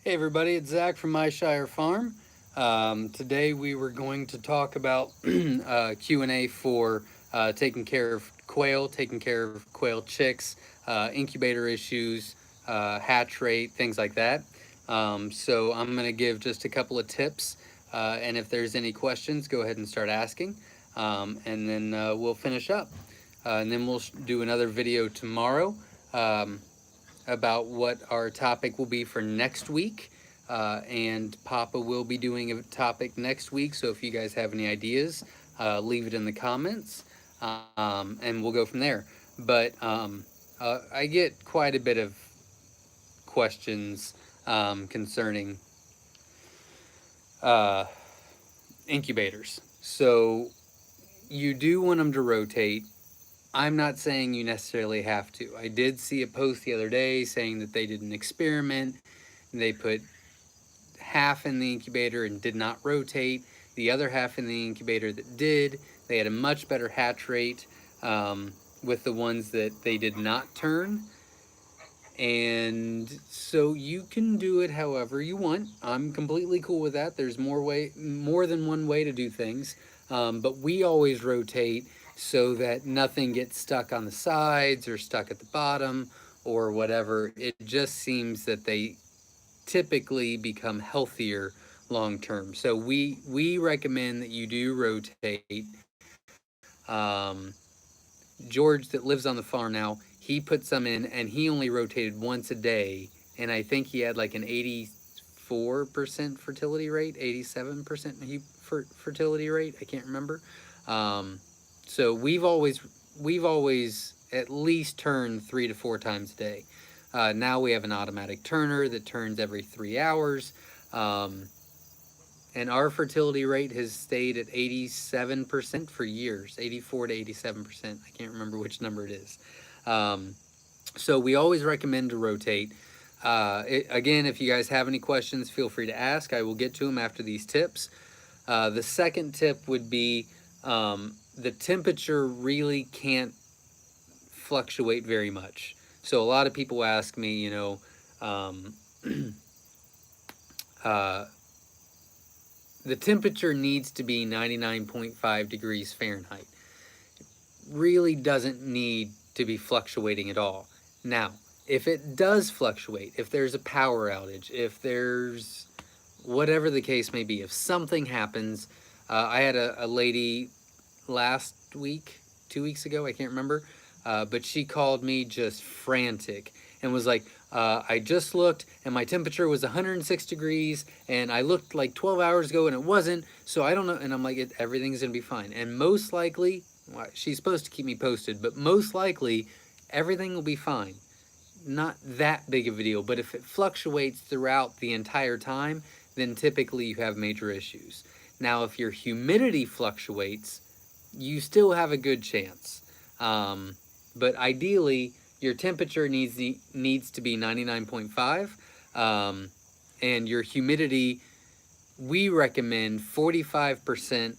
Hey everybody, it's Zach from Myshire Farm. Today we were going to talk about Q&A for taking care of quail, taking care of quail chicks, incubator issues, hatch rate, things like that. So I'm going to give just a couple of tips, and if there's any questions, go ahead and start asking, and then we'll finish up. And then we'll do another video tomorrow. About what our topic will be for next week. And Papa will be doing a topic next week. So if you guys have any ideas, leave it in the comments, and we'll go from there. But I get quite a bit of questions concerning uh, incubators. So you do want them to rotate. I'm not saying you necessarily have to. I did see a post the other day saying that they did an experiment. They put half in the incubator and did not rotate, the other half in the incubator that did. They had a much better hatch rate with the ones that they did not turn. And so you can do it however you want. I'm completely cool with that. There's more than one way to do things. But we always rotate so that nothing gets stuck on the sides or stuck at the bottom or whatever. It just seems that they typically become healthier long term. So we recommend that you do rotate. Um, George that lives on the farm now, he put some in and he only rotated once a day, and I think he had like an 84% fertility rate, 87% fertility rate. I can't remember. Um, so we've always at least turned 3 to 4 times a day. Now we have an automatic turner that turns every 3 hours. Um, and our fertility rate has stayed at 87% for years, 84 to 87%. I can't remember which number it is. Um, so we always recommend to rotate. Again, if you guys have any questions, feel free to ask. I will get to them after these tips. The second tip would be the temperature really can't fluctuate very much. So a lot of people ask me, um, uh, the temperature needs to be 99.5 degrees Fahrenheit. It really doesn't need to be fluctuating at all. Now, if it does fluctuate, if there's a power outage, if there's whatever the case may be, if something happens, I had a lady last week, 2 weeks ago, I can't remember, but she called me just frantic and was like, I just looked and my temperature was 106 degrees and I looked like 12 hours ago and it wasn't, so I don't know. And I'm like, everything's gonna be fine. And most likely, well, she's supposed to keep me posted, but most likely everything will be fine. Not that big of a deal, but if it fluctuates throughout the entire time, then typically you have major issues. Now, if your humidity fluctuates, you still have a good chance. But ideally, your temperature needs to be 99.5, and your humidity, we recommend 45%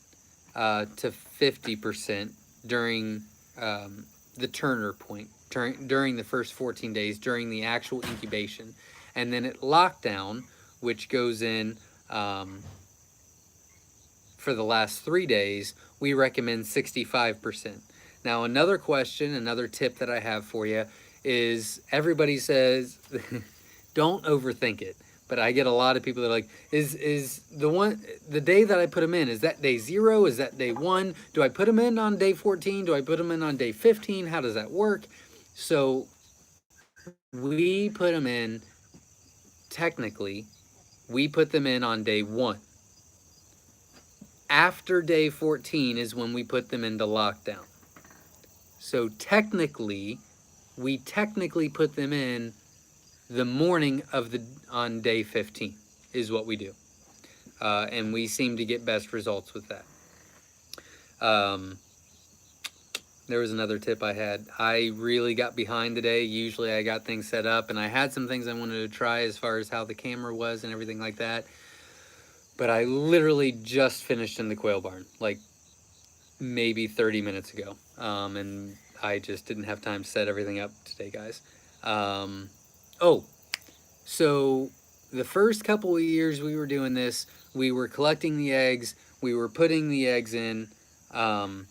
to 50% during the turner point, during the first 14 days, during the actual incubation. And then at lockdown, which goes in for the last 3 days, we recommend 65%. Now, another question, another tip that I have for you is everybody says, don't overthink it. But I get a lot of people that are like, is the day that I put them in, is that day 0? Is that day 1? Do I put them in on day 14? Do I put them in on day 15? How does that work? So we put them in, technically, we put them in on day 1. After day 14 is when we put them into lockdown. So we technically put them in the morning on day 15 is what we do. And we seem to get best results with that. There was another tip I had. I really got behind today. Usually I got things set up and I had some things I wanted to try as far as how the camera was and everything like that. But I literally just finished in the quail barn, like maybe 30 minutes ago. And I just didn't have time to set everything up today, guys. Oh, so the first couple of years we were doing this, we were collecting the eggs, we were putting the eggs in. I'm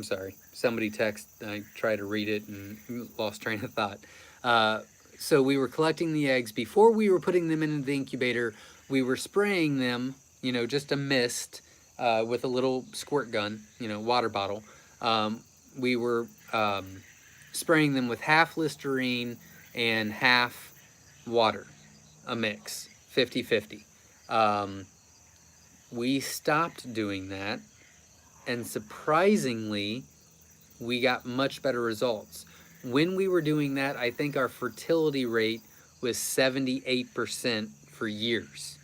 sorry, somebody texted. I tried to read it and lost train of thought. Uh, so we were collecting the eggs before we were putting them in the incubator. We were spraying them, just a mist with a little squirt gun, water bottle. We were spraying them with half Listerine and half water, a mix, 50-50. We stopped doing that, and surprisingly, we got much better results. When we were doing that, I think our fertility rate was 78% for years.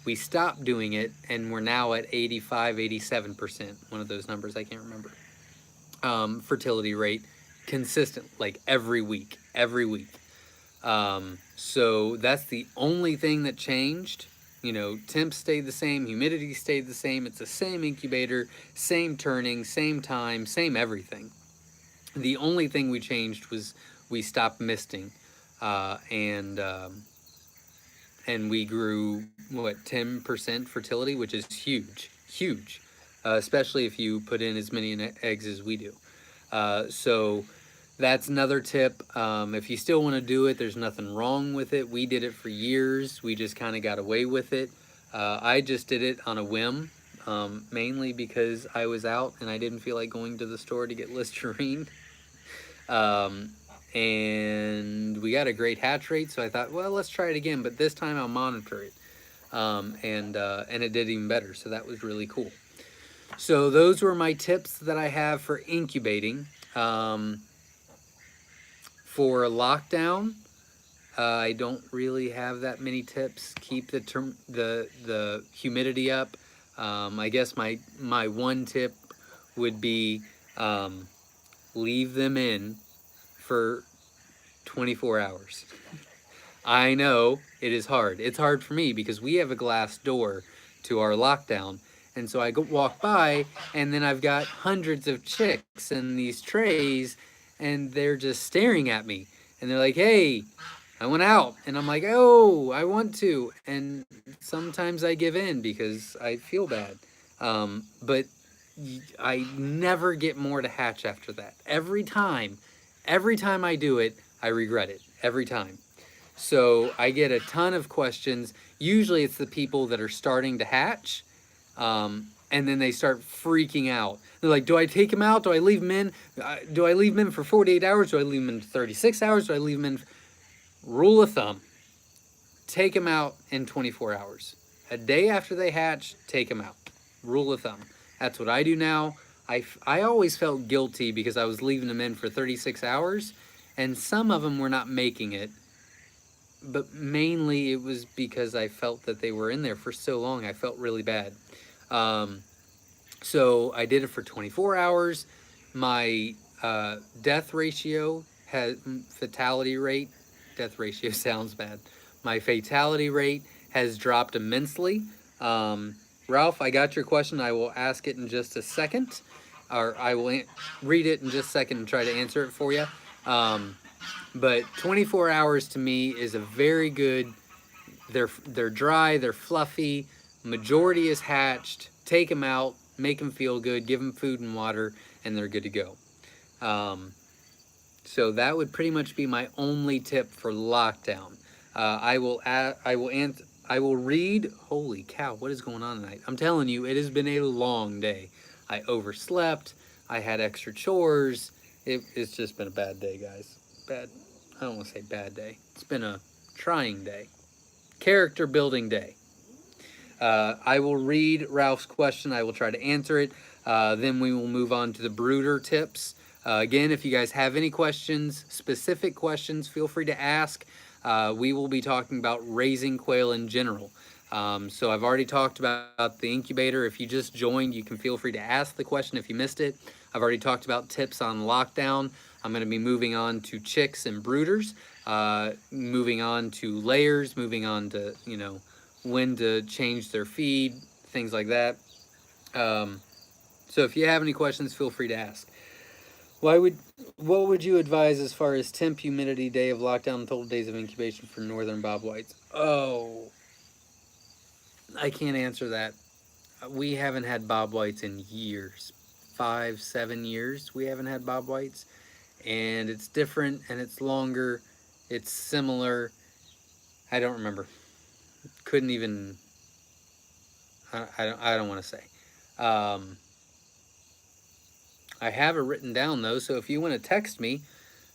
We stopped doing it, and we're now at 85, 87%. One of those numbers, I can't remember. Fertility rate, consistent, like every week. So that's the only thing that changed. Temp stayed the same, humidity stayed the same. It's the same incubator, same turning, same time, same everything. The only thing we changed was we stopped misting, and we grew 10% fertility, which is huge, especially if you put in as many eggs as we do. So that's another tip. If you still want to do it, there's nothing wrong with it. We did it for years. We just kind of got away with it. I just did it on a whim, mainly because I was out and I didn't feel like going to the store to get Listerine. And we got a great hatch rate, so I thought, well, let's try it again, but this time I'll monitor it. And it did even better, so that was really cool. So those were my tips that I have for incubating. For lockdown, I don't really have that many tips. Keep the humidity up. I guess my one tip would be leave them in for 24 hours. I know it is hard. It's hard for me because we have a glass door to our lockdown. And so I walk by, and then I've got hundreds of chicks in these trays, and they're just staring at me. And they're like, hey, I went out. And I'm like, oh, I want to. And sometimes I give in because I feel bad. But I never get more to hatch after that. Every time I do it, I regret it. Every time. So I get a ton of questions. Usually it's the people that are starting to hatch. And then they start freaking out. They're like, do I take them out? Do I leave them in? Do I leave them in for 48 hours? Do I leave them in 36 hours? Do I leave them in? Rule of thumb, take them out in 24 hours. A day after they hatch, take them out. Rule of thumb. That's what I do now. I always felt guilty because I was leaving them in for 36 hours, and some of them were not making it. But mainly it was because I felt that they were in there for so long. I felt really bad. So I did it for 24 hours. My death ratio fatality rate, death ratio sounds bad. My fatality rate has dropped immensely. Ralph, I got your question. I will ask it in just a second, or I will read it in just a second and try to answer it for you. But 24 hours to me is a very good. They're dry, they're fluffy, majority is hatched. Take them out, make them feel good, give them food and water, and they're good to go. So that would pretty much be my only tip for lockdown. I will read. Holy cow, what is going on tonight? I'm telling you, it has been a long day. I overslept. I had extra chores. It's just been a bad day, guys. Bad. I don't want to say bad day. It's been a trying day. Character building day. I will read Ralph's question. I will try to answer it. Then we will move on to the brooder tips. Again, if you guys have any questions, specific questions, feel free to ask. We will be talking about raising quail in general. So I've already talked about the incubator. If you just joined, you can feel free to ask the question if you missed it. I've already talked about tips on lockdown. I'm going to be moving on to chicks and brooders, moving on to layers, moving on to, when to change their feed, things like that. So if you have any questions, feel free to ask. What would you advise as far as temp, humidity, day of lockdown, and total days of incubation for northern bob whites? Oh, I can't answer that. We haven't had bob whites in years. 5, 7 years we haven't had bob whites, and it's different and it's longer. It's similar. I don't remember. Couldn't even. I don't want to say. Um, I have it written down though, so if you want to text me,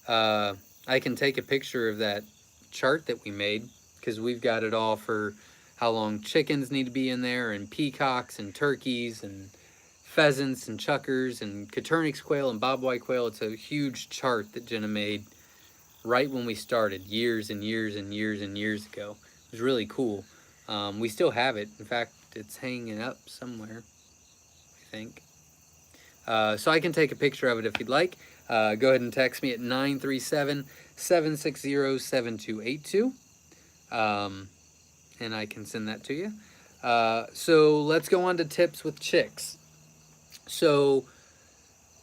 uh, I can take a picture of that chart that we made, because we've got it all for how long chickens need to be in there, and peacocks and turkeys and pheasants and chuckers and Coturnix quail and bobwhite quail. It's a huge chart that Jenna made right when we started, years and years and years and years ago. It was really cool. We still have it. In fact, it's hanging up somewhere, I think. So I can take a picture of it if you'd like. Go ahead and text me at 937-760-7282. And I can send that to you. So let's go on to tips with chicks. So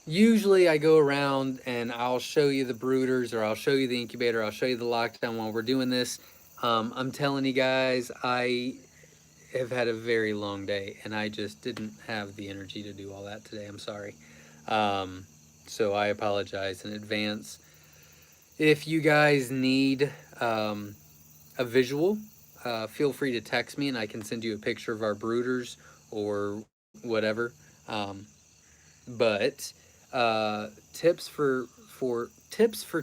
usually I go around and I'll show you the brooders, or I'll show you the incubator, I'll show you the lockdown while we're doing this. I'm telling you guys, I have had a very long day and I just didn't have the energy to do all that today. I'm sorry. So I apologize in advance. If you guys need a visual, feel free to text me and I can send you a picture of our brooders or whatever. But tips for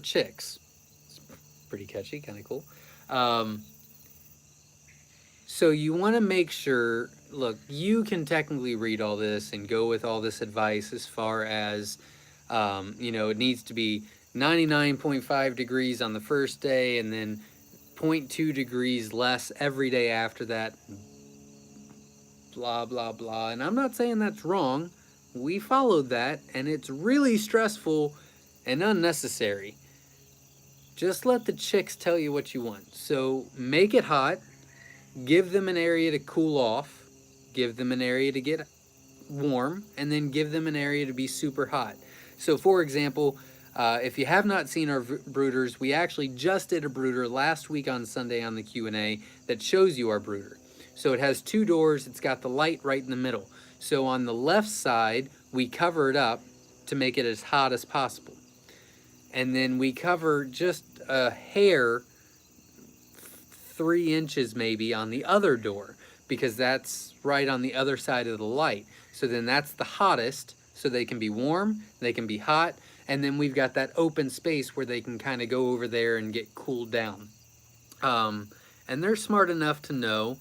chicks. It's pretty catchy, kind of cool. So you want to make sure. Look, you can technically read all this and go with all this advice as far as, it needs to be 99.5 degrees on the first day and then 0.2 degrees less every day after that. Blah, blah, blah. And I'm not saying that's wrong. We followed that, and it's really stressful and unnecessary. Just let the chicks tell you what you want. So make it hot. Give them an area to cool off. Give them an area to get warm, and then give them an area to be super hot. So for example, if you have not seen our brooders, we actually just did a brooder last week on Sunday on the Q&A that shows you our brooder. So it has 2 doors. It's got the light right in the middle. So on the left side, we cover it up to make it as hot as possible. And then we cover just a hair, 3 inches maybe, on the other door, because that's right on the other side of the light. So then that's the hottest, so they can be warm, they can be hot, and then we've got that open space where they can kind of go over there and get cooled down. And they're smart enough to know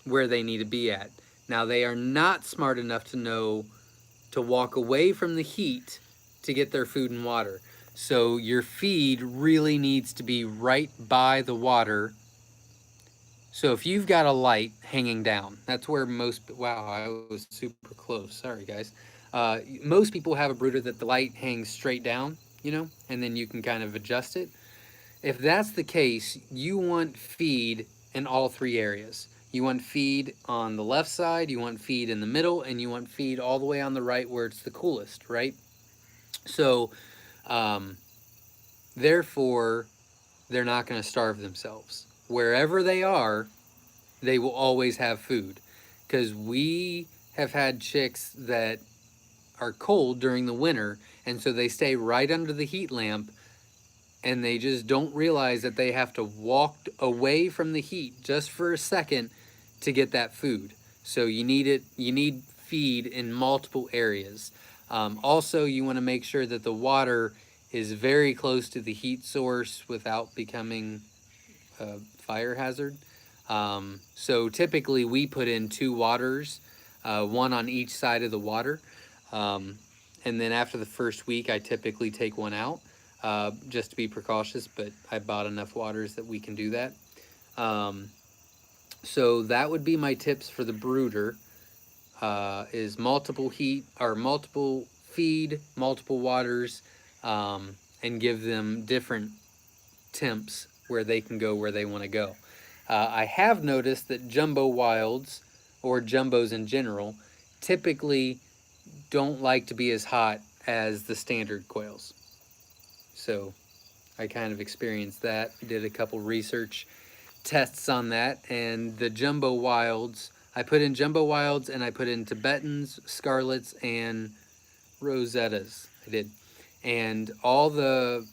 where they need to be at. Now, they are not smart enough to know to walk away from the heat to get their food and water. So your feed really needs to be right by the water. So if you've got a light hanging down, that's where wow, I was super close. Sorry, guys. Most people have a brooder that the light hangs straight down, and then you can kind of adjust it. If that's the case, you want feed in all 3 areas. You want feed on the left side, you want feed in the middle, and you want feed all the way on the right where it's the coolest, right? So, therefore, they're not going to starve themselves. Wherever they are, they will always have food. Because we have had chicks that are cold during the winter, and so they stay right under the heat lamp, and they just don't realize that they have to walk away from the heat just for a second to get that food. So you need feed in multiple areas. Also, you want to make sure that the water is very close to the heat source without becoming a fire hazard. So typically we put in 2 waters, one on each side of the water. And then after the first week, I typically take one out. Just to be precautious, but I bought enough waters that we can do that. So that would be my tips for the brooder, is multiple heat or multiple feed, multiple waters, and give them different temps where they can go where they want to go. I have noticed that jumbo wilds, or jumbos in general, typically don't like to be as hot as the standard quails. So I kind of experienced that, did a couple research tests on that, and the jumbo wilds, I put in jumbo wilds and I put in Tibetans, scarlets, and rosettas. I did. And all the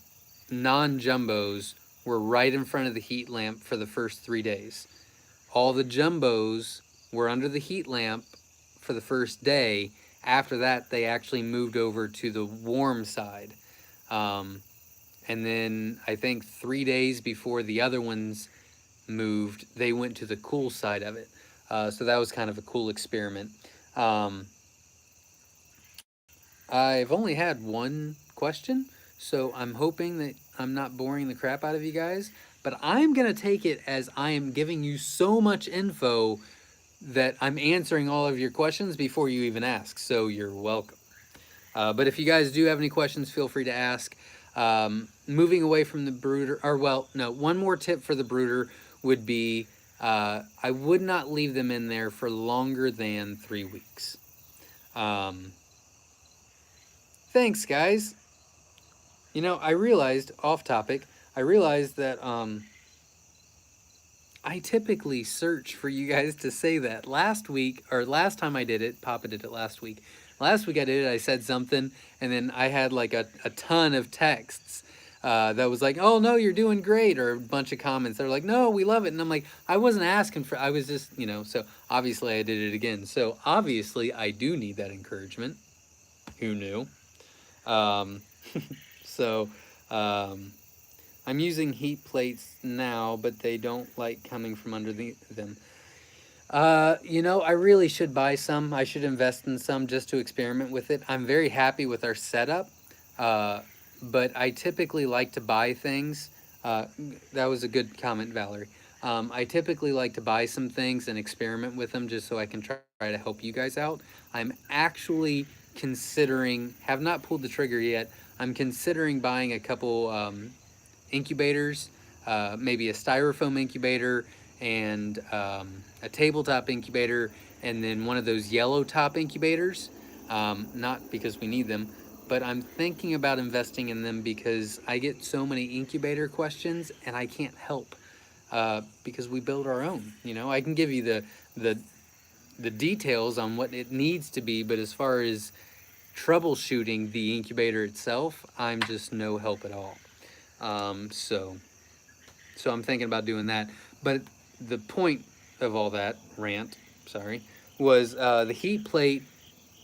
non-jumbos were right in front of the heat lamp for the first 3 days. All the jumbos were under the heat lamp for the first day. After that, they actually moved over to the warm side. And then I think 3 days before the other ones moved, they went to the cool side of it. So that was kind of a cool experiment. I've only had one question, so I'm hoping that I'm not boring the crap out of you guys. But I'm going to take it as I am giving you so much info that I'm answering all of your questions before you even ask. So you're welcome. But if you guys do have any questions, feel free to ask. Moving away from the brooder, or well, no, one more tip for the brooder would be I would not leave them in there for longer than 3 weeks. Thanks, guys. You know, I realized, off topic, I realized that I typically search for you guys to say that. Last week, or last time I did it, Papa did it last week. Last week I did it, I said something, and then I had like a ton of texts that was like, oh no, you're doing great, or a bunch of comments that were like, no, we love it. And I'm like, I wasn't asking for, I was just, you know, so obviously I did it again. So obviously I do need that encouragement. Who knew? So, I'm using heat plates now, but they don't like coming from under them. You know, I really should buy some. I should invest in some just to experiment with it. I'm very happy with our setup, but I typically like to buy things. That was a good comment, Valerie. I typically like to buy some things and experiment with them just so I can try to help you guys out. I'm actually considering, have not pulled the trigger yet. I'm considering buying a couple incubators, maybe a styrofoam incubator and a tabletop incubator, and then one of those yellow top incubators. Not because we need them, but I'm thinking about investing in them because I get so many incubator questions and I can't help because we build our own. You know, I can give you the details on what it needs to be, but as far as troubleshooting the incubator itself, I'm just no help at all. So I'm thinking about doing that. But the point of all that rant, sorry, was the heat plate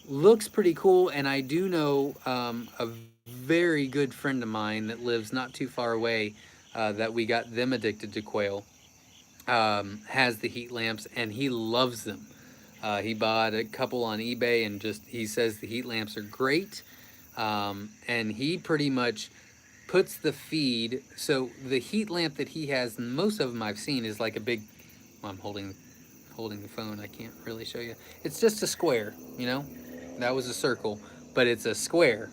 looks pretty cool, and I do know a very good friend of mine that lives not too far away that we got them addicted to quail. Has the heat lamps and he loves them. He bought a couple on eBay and just he says the heat lamps are great. And he pretty much puts the feed. So the heat lamp that he has, and most of them I've seen, is like a big. Well, I'm holding the phone. I can't really show you. It's just a square, you know. That was a circle, but it's a square.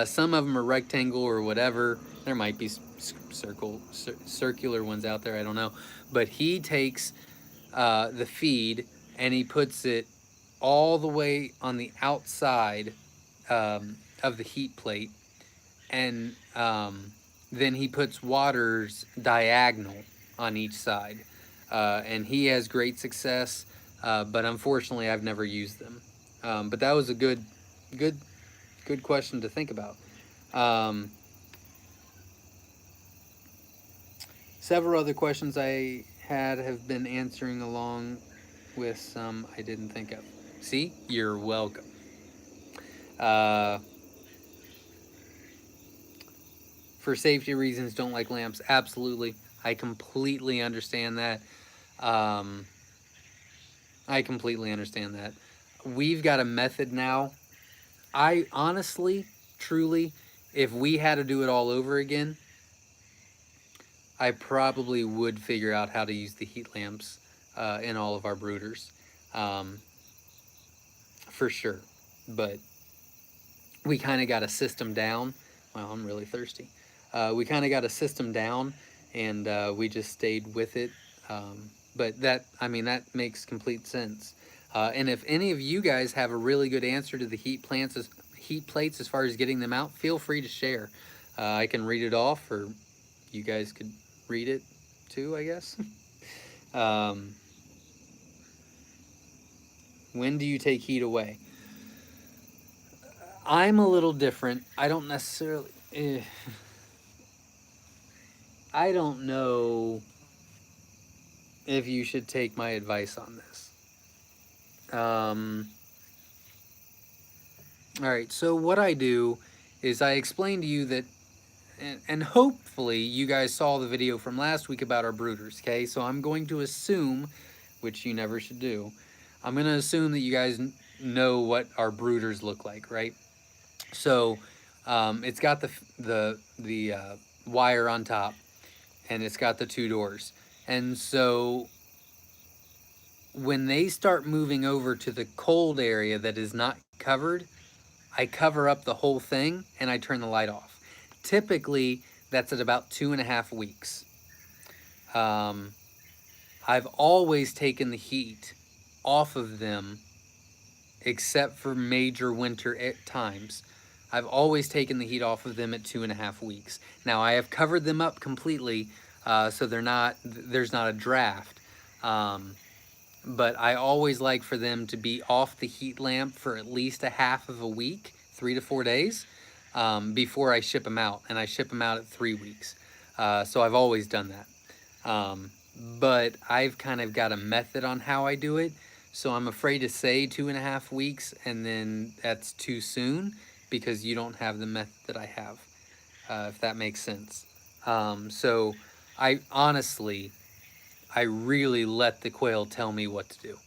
Some of them are rectangle or whatever. There might be circular ones out there. I don't know. But he takes the feed and he puts it all the way on the outside of the heat plate, and then he puts waters diagonal on each side, and he has great success. But unfortunately, I've never used them. But that was a good question to think about. Several other questions I had have been answering along with some I didn't think of. See, you're welcome. For safety reasons, don't like lamps. Absolutely. I completely understand that. I completely understand that. We've got a method now. I honestly, truly, if we had to do it all over again, I probably would figure out how to use the heat lamps in all of our brooders. For sure. But we kind of got a system down. Wow, I'm really thirsty. We kind of got a system down, and we just stayed with it. But that makes complete sense. And if any of you guys have a really good answer to the heat plates as far as getting them out, feel free to share. I can read it off, or you guys could read it too, I guess. um, when do you take heat away? I'm a little different. I don't necessarily. I don't know if you should take my advice on this. All right, so what I do is I explain to you that, and hopefully you guys saw the video from last week about our brooders, okay? So I'm going to assume, which you never should do, I'm going to assume that you guys know what our brooders look like, right? So it's got the wire on top, and it's got the two doors. And so when they start moving over to the cold area that is not covered, I cover up the whole thing and I turn the light off. Typically, that's at about 2.5 weeks. I've always taken the heat off of them, except for major winter times. I've always taken the heat off of them at 2.5 weeks. Now I have covered them up completely, so there's not a draft. But I always like for them to be off the heat lamp for at least a half of a week, 3 to 4 days, before I ship them out. And I ship them out at 3 weeks. So I've always done that. But I've kind of got a method on how I do it. So I'm afraid to say 2.5 weeks, and then that's too soon because you don't have the method that I have, if that makes sense. So I honestly, I really let the quail tell me what to do.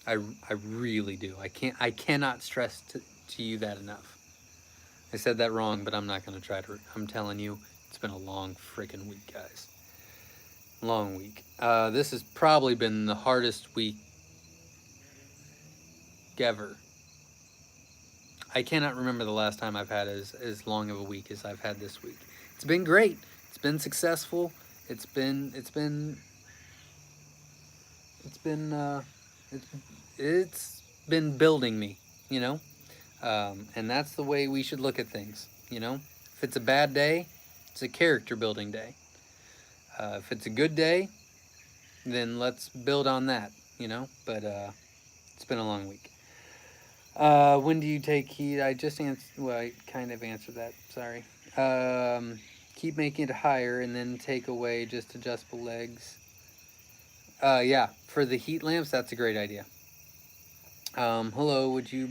I really do. I cannot stress to you that enough. I said that wrong, but I'm not going to try to. I'm telling you, it's been a long freaking week, guys. Long week. This has probably been the hardest week ever. I cannot remember the last time I've had as long of a week as I've had this week. It's been great. It's been successful. It's been building me, you know? And that's the way we should look at things, you know? If it's a bad day, it's a character building day. If it's a good day, then let's build on that, you know? But it's been a long week. When do you take heat? I just answered, well, I kind of answered that, sorry. Keep making it higher and then take away just adjustable legs. Yeah, for the heat lamps, that's a great idea. Hello, would you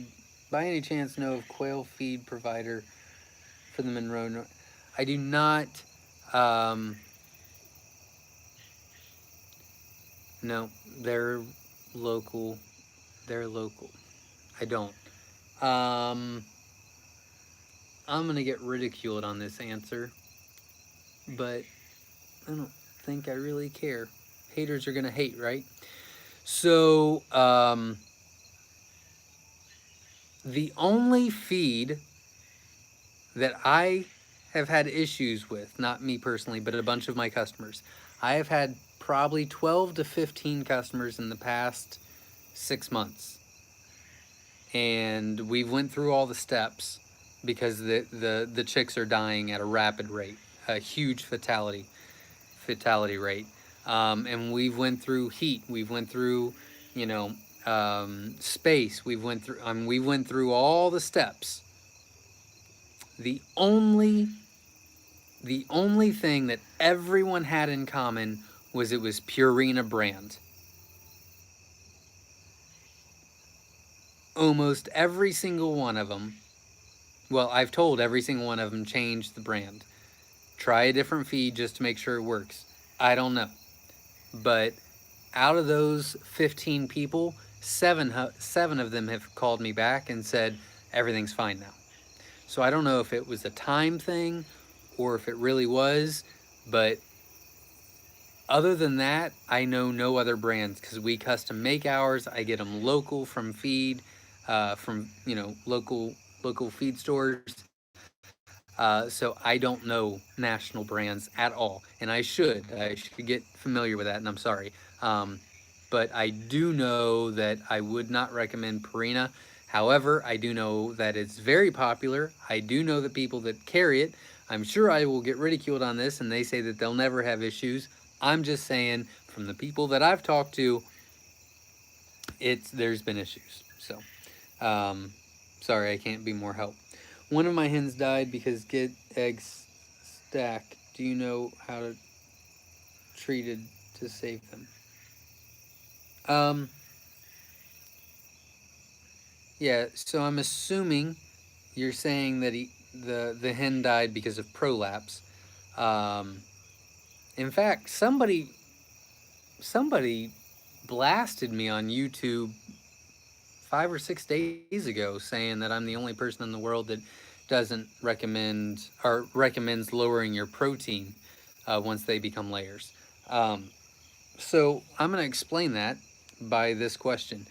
by any chance know of quail feed provider for the Monroe? I do not. No, they're local. They're local. I don't. I'm gonna get ridiculed on this answer, but I don't think I really care. Haters are gonna hate, right? So, the only feed that I have had issues with, not me personally, but a bunch of my customers, I have had probably 12 to 15 customers in the past 6 months. And we've went through all the steps because the chicks are dying at a rapid rate, a huge fatality rate. And we've went through heat. We've went through, you know, space. We went through all the steps. The only thing that everyone had in common was it was Purina brand. Almost every single one of them, well, I've told every single one of them change the brand. Try a different feed just to make sure it works. I don't know. But out of those 15 people, seven of them have called me back and said everything's fine now. So I don't know if it was a time thing or if it really was, but other than that, I know no other brands because we custom make ours. I get them local from feed, from, you know, local feed stores. So I don't know national brands at all, and I should get familiar with that, and I'm sorry. But I do know that I would not recommend Purina However, I do know that it's very popular. I do know that people that carry it, I'm sure I will get ridiculed on this, and they say that they'll never have issues. I'm just saying, from the people that I've talked to, there's been issues. So, um, sorry, I can't be more help. One of my hens died because get eggs stack. Do you know how to treat it to save them? Um, yeah. So I'm assuming you're saying that the hen died because of prolapse. Um, in fact, somebody blasted me on YouTube 5 or 6 days ago saying that I'm the only person in the world that doesn't recommend or recommends lowering your protein once they become layers. Um, so I'm going to explain that by this question.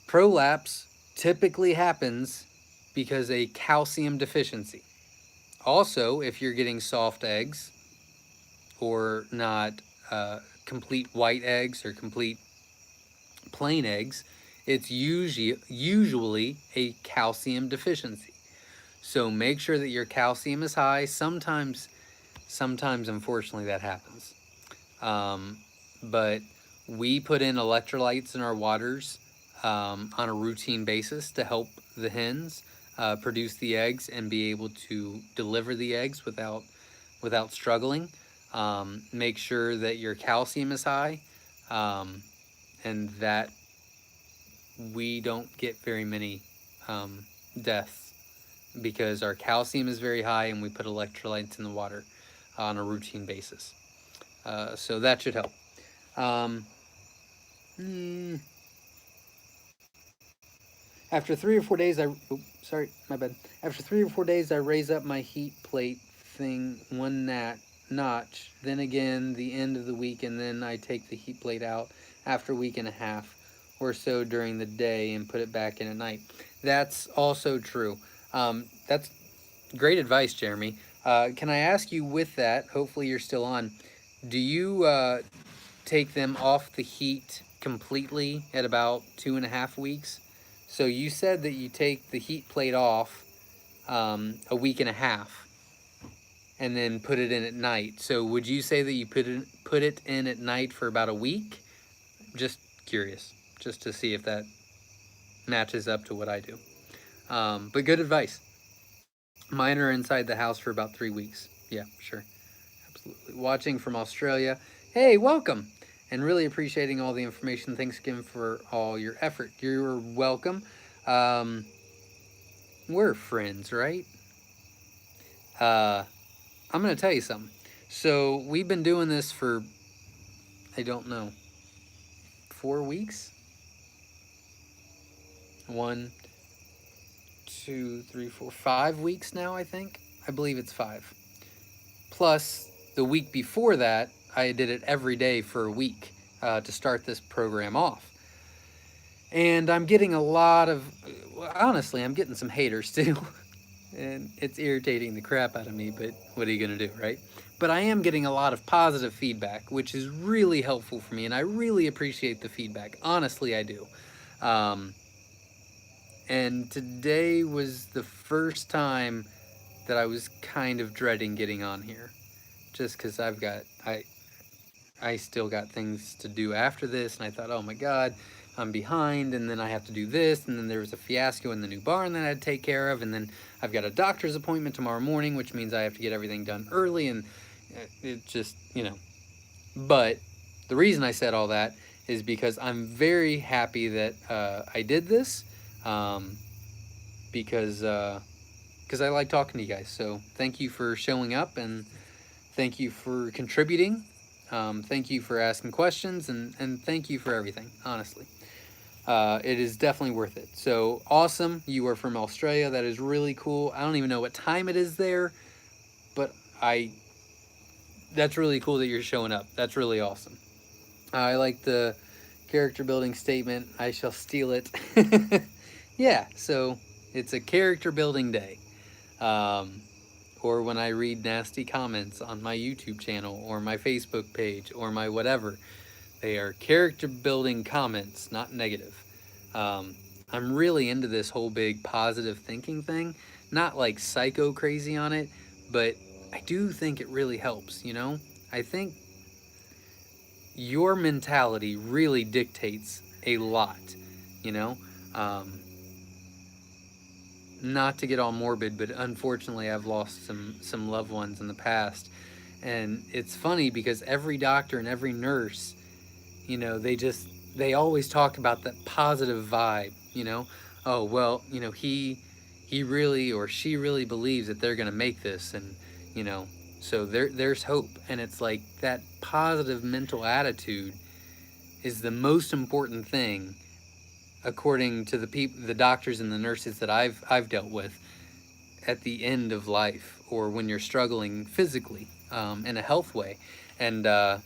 Prolapse typically happens because a calcium deficiency. Also, if you're getting soft eggs or not complete white eggs or complete plain eggs, it's usually a calcium deficiency. So make sure that your calcium is high. Sometimes unfortunately that happens. But we put in electrolytes in our waters on a routine basis to help the hens produce the eggs and be able to deliver the eggs without struggling. Make sure that your calcium is high, and that we don't get very many deaths because our calcium is very high and we put electrolytes in the water on a routine basis. So that should help. Um, After 3 or 4 days, sorry, my bad. After 3 or 4 days, I raise up my heat plate thing one notch. Then again, the end of the week, and then I take the heat plate out after a week and a half or so during the day and put it back in at night. That's also true. That's great advice, Jeremy. Can I ask you with that? Hopefully, you're still on. Do you take them off the heat completely at about 2.5 weeks? So you said that you take the heat plate off a week and a half and then put it in at night. So would you say that you put it in at night for about a week? Just curious, just to see if that matches up to what I do. But good advice. Mine are inside the house for about 3 weeks. Yeah, sure. Absolutely. Watching from Australia. Hey, welcome. And really appreciating all the information. Thanks again for all your effort. You're welcome. We're friends, right? I'm going to tell you something. So we've been doing this for, I don't know, 4 weeks? 1, 2, 3, 4, 5 weeks now, I think. I believe it's 5. Plus, the week before that, I did it every day for a week to start this program off. And I'm getting a lot of, honestly, I'm getting some haters too. And it's irritating the crap out of me, but what are you going to do, right? But I am getting a lot of positive feedback, which is really helpful for me, and I really appreciate the feedback. Honestly, I do. And today was the first time that I was kind of dreading getting on here, just because I still got things to do after this, and I thought, oh my God, I'm behind, and then I have to do this, and then there was a fiasco in the new barn that I had to take care of, and then I've got a doctor's appointment tomorrow morning, which means I have to get everything done early, and it just, But the reason I said all that is because I'm very happy that I did this, because I like talking to you guys. So thank you for showing up, and thank you for contributing. Thank you for asking questions, and thank you for everything, honestly. It is definitely worth it. So awesome. You are from Australia. That is really cool. I don't even know what time it is there, but that's really cool that you're showing up. That's really awesome. I like the character building statement. I shall steal it. Yeah, so it's a character building day. Or when I read nasty comments on my YouTube channel or my Facebook page or my whatever. They are character building comments, not negative. I'm I'm really into this whole big positive thinking thing. Not like psycho crazy on it, but I do think it really helps, you know? I think your mentality really dictates a lot, you know? Um, Not to get all morbid, but unfortunately I've lost some loved ones in the past. And it's funny because every doctor and every nurse, you know, they always talk about that positive vibe, you know. Oh, well, you know, he really or she really believes that they're going to make this, and you know, so there's hope. And it's like that positive mental attitude is the most important thing according to the doctors and the nurses that I've dealt with at the end of life, or when you're struggling physically, in a health way. And uh,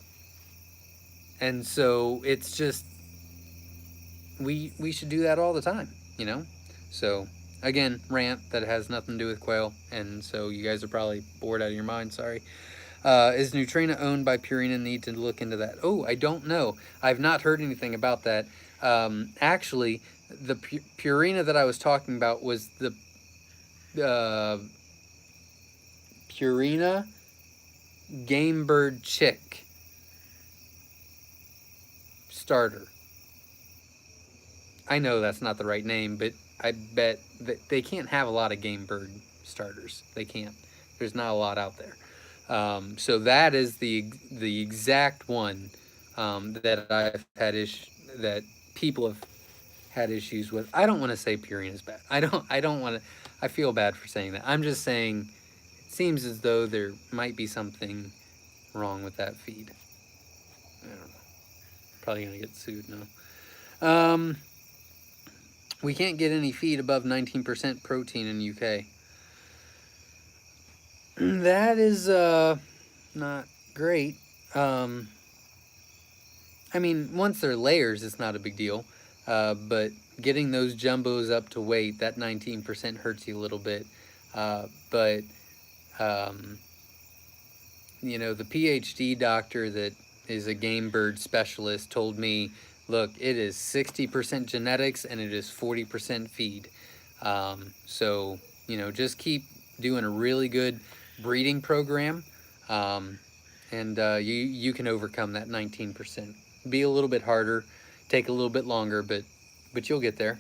and so it's just we should do that all the time, you know. So again, rant that has nothing to do with Quail, and so you guys are probably bored out of your mind. Sorry. Is Neutrina owned by Purina? Need to look into that. Oh, I don't know. I've not heard anything about that. Actually, the Purina that I was talking about was the uh, Purina Game Bird Chick starter. I know that's not the right name, but I bet that they can't have a lot of game bird starters. They can't. There's not a lot out there. So that is the exact one that I've had that people have had issues with. I don't want to say Purina is bad. I don't want to. I feel bad for saying that. I'm just saying it seems as though there might be something wrong with that feed. I don't know. Probably gonna get sued now. We can't get any feed above 19% protein in UK. That is not great. Um, I mean, once they're layers, it's not a big deal. But getting those jumbos up to weight, that 19% hurts you a little bit. But um, you know, the PhD doctor that is a game bird specialist told me, look, it is 60% genetics and it is 40% feed. So, you know, just keep doing a really good breeding program, um, and you can overcome that 19%. Be a little bit harder, take a little bit longer, but you'll get there.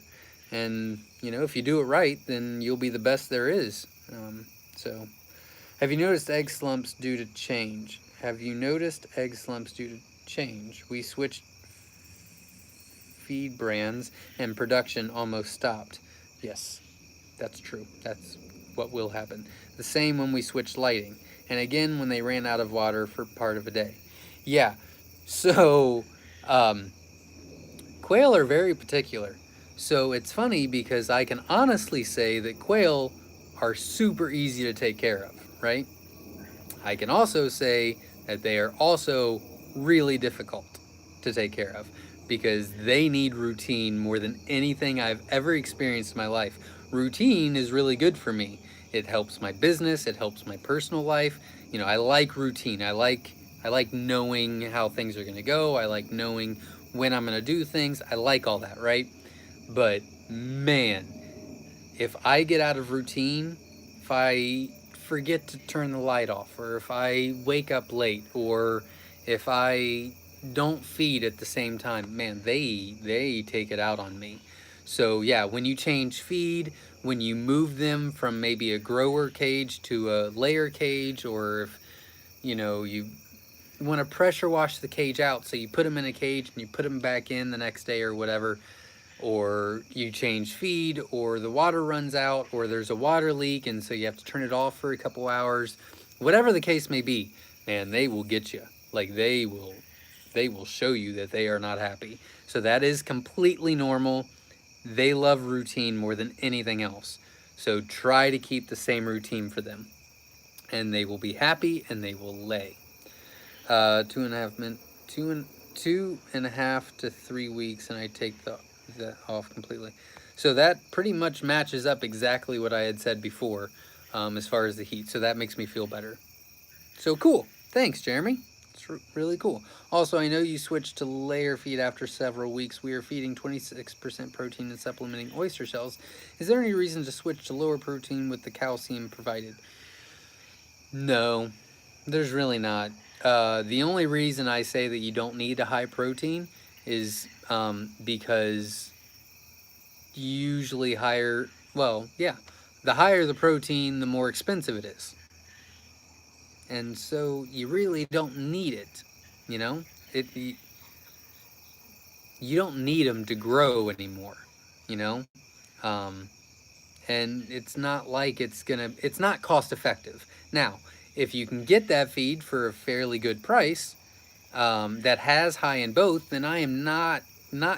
And you know, if you do it right, then you'll be the best there is. So, have you noticed egg slumps due to change? Have you noticed egg slumps due to change? We switched feed brands and production almost stopped. Yes, that's true. That's what will happen. The same when we switched lighting. And again when they ran out of water for part of a day. Yeah, so um, quail are very particular. So it's funny because I can honestly say that quail are super easy to take care of, right? I can also say that they are also really difficult to take care of because they need routine more than anything I've ever experienced in my life. Routine is really good for me. It helps my business, it helps my personal life. You know, I like routine. I like knowing how things are going to go. I like knowing when I'm going to do things. I like all that, right? But man, if I get out of routine, if I forget to turn the light off, or if I wake up late, or if I don't feed at the same time, man, they take it out on me. So yeah, when you change feed, when you move them from maybe a grower cage to a layer cage, or if you know you want to pressure wash the cage out, so you put them in a cage and you put them back in the next day or whatever, or you change feed, or the water runs out, or there's a water leak and so you have to turn it off for a couple hours, whatever the case may be, man, they will get you. Like they will show you that they are not happy. So that is completely normal. They love routine more than anything else. So try to keep the same routine for them, and they will be happy and they will lay. 2.5 minutes, 2.5 to 3 weeks, and I take the off completely. So that pretty much matches up exactly what I had said before, as far as the heat. So that makes me feel better. So cool. Thanks, Jeremy. It's really cool. Also, I know you switched to layer feed after several weeks. We are feeding 26% protein and supplementing oyster shells. Is there any reason to switch to lower protein with the calcium provided? No, there's really not. The only reason I say that you don't need a high protein is because usually higher, well, yeah, the higher the protein, the more expensive it is. And so you really don't need it, you know? You don't need them to grow anymore, you know? Um, and it's not like it's not cost effective. Now, if you can get that feed for a fairly good price, that has high in both, then I am not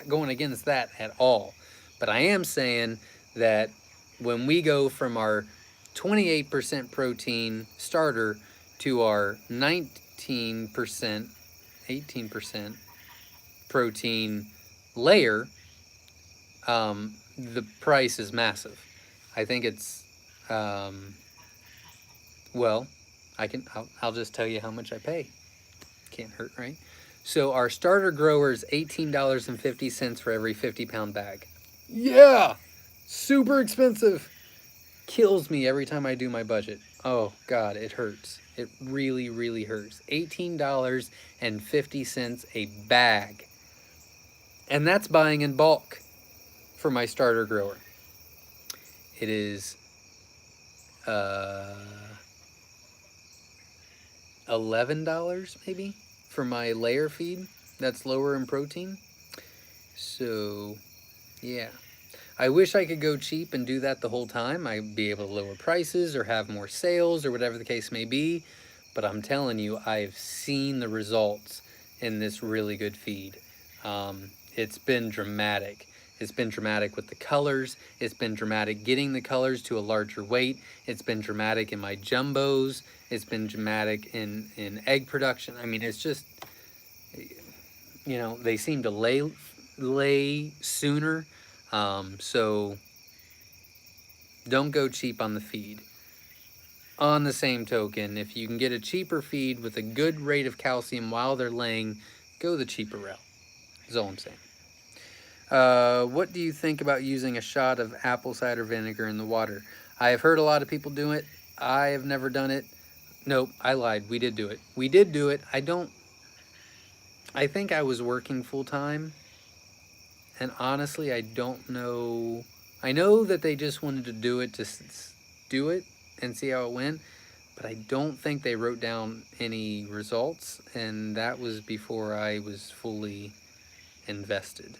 going against that at all. But I am saying that when we go from our 28% protein starter to our 19%, 18% protein layer, the price is massive. I think it's, well, I'll just tell you how much I pay. Can't hurt, right? So our starter grower is $18.50 for every 50-pound bag. Yeah, super expensive. Kills me every time I do my budget. Oh God, it hurts. It really, really hurts. $18.50 a bag. And that's buying in bulk for my starter grower. It is $11 maybe for my layer feed. That's lower in protein. So, yeah. I wish I could go cheap and do that the whole time. I'd be able to lower prices or have more sales or whatever the case may be. But I'm telling you, I've seen the results in this really good feed. It's been dramatic. It's been dramatic with the colors. It's been dramatic getting the colors to a larger weight. It's been dramatic in my jumbos. It's been dramatic in egg production. I mean, it's just, you know, they seem to lay sooner. So don't go cheap on the feed. On the same token, if you can get a cheaper feed with a good rate of calcium while they're laying, go the cheaper route. Is all I'm saying. What do you think about using a shot of apple cider vinegar in the water? I have heard a lot of people do it. I have never done it. Nope, I lied. We did do it. We did do it. I think I was working full time. And honestly, I don't know. I know that they just wanted to do it to do it and see how it went. But I don't think they wrote down any results. And that was before I was fully invested.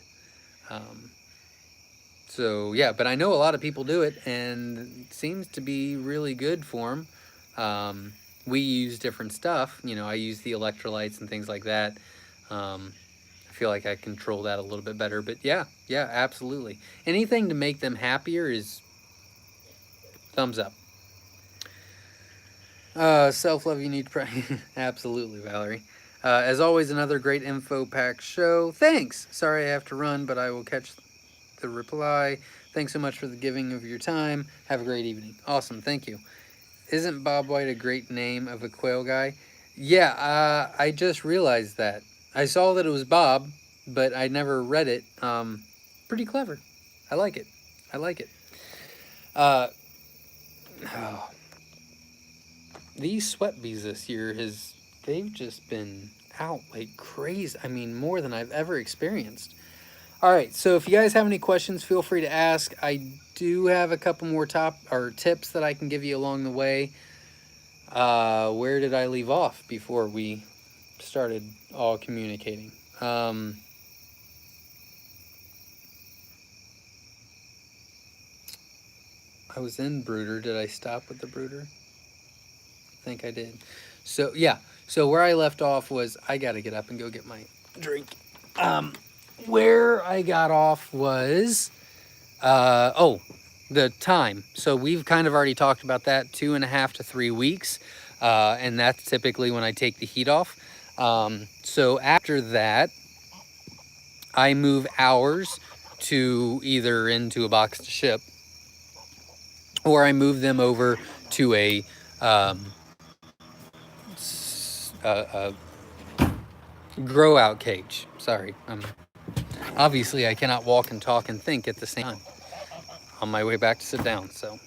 So yeah, but I know a lot of people do it, and it seems to be really good for them. We use different stuff. You know, I use the electrolytes and things like that. I feel like I control that a little bit better. But yeah, absolutely. Anything to make them happier is thumbs up. Self-love you need to absolutely, Valerie. As always, another great info pack show. Thanks. Sorry I have to run, but I will catch the reply. Thanks so much for the giving of your time. Have a great evening. Awesome. Thank you. Isn't Bob White a great name of a quail guy? Yeah, I just realized that. I saw that it was Bob, but I never read it. Pretty clever. I like it. I like it. Oh. These sweat bees this year they've just been out like crazy. I mean, more than I've ever experienced. All right, so if you guys have any questions, feel free to ask. I do have a couple more tips that I can give you along the way. Where did I leave off before we started all communicating? I was in brooder. Did I stop with the brooder? I think I did. So yeah, so where I left off was I got to get up and go get my drink. Where I got off was, the time. So we've kind of already talked about that, 2.5 to 3 weeks. And that's typically when I take the heat off. So after that, I move hours to either into a box to ship, or I move them over to a grow out cage. Sorry. Obviously, I cannot walk and talk and think at the same time on my way back to sit down. So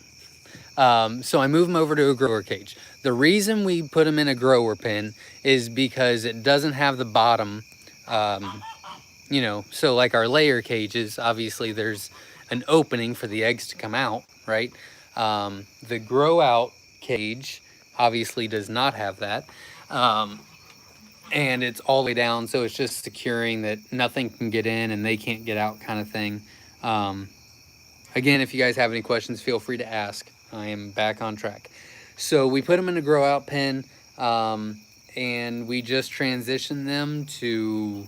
I move them over to a grower cage. The reason we put them in a grower pen is because it doesn't have the bottom, so like our layer cages, obviously there's an opening for the eggs to come out, right? The grow out cage obviously does not have that. And it's all the way down, so it's just securing that nothing can get in and they can't get out kind of thing. Again, if you guys have any questions, feel free to ask. I am back on track. So we put them in a grow out pen, and we just transition them to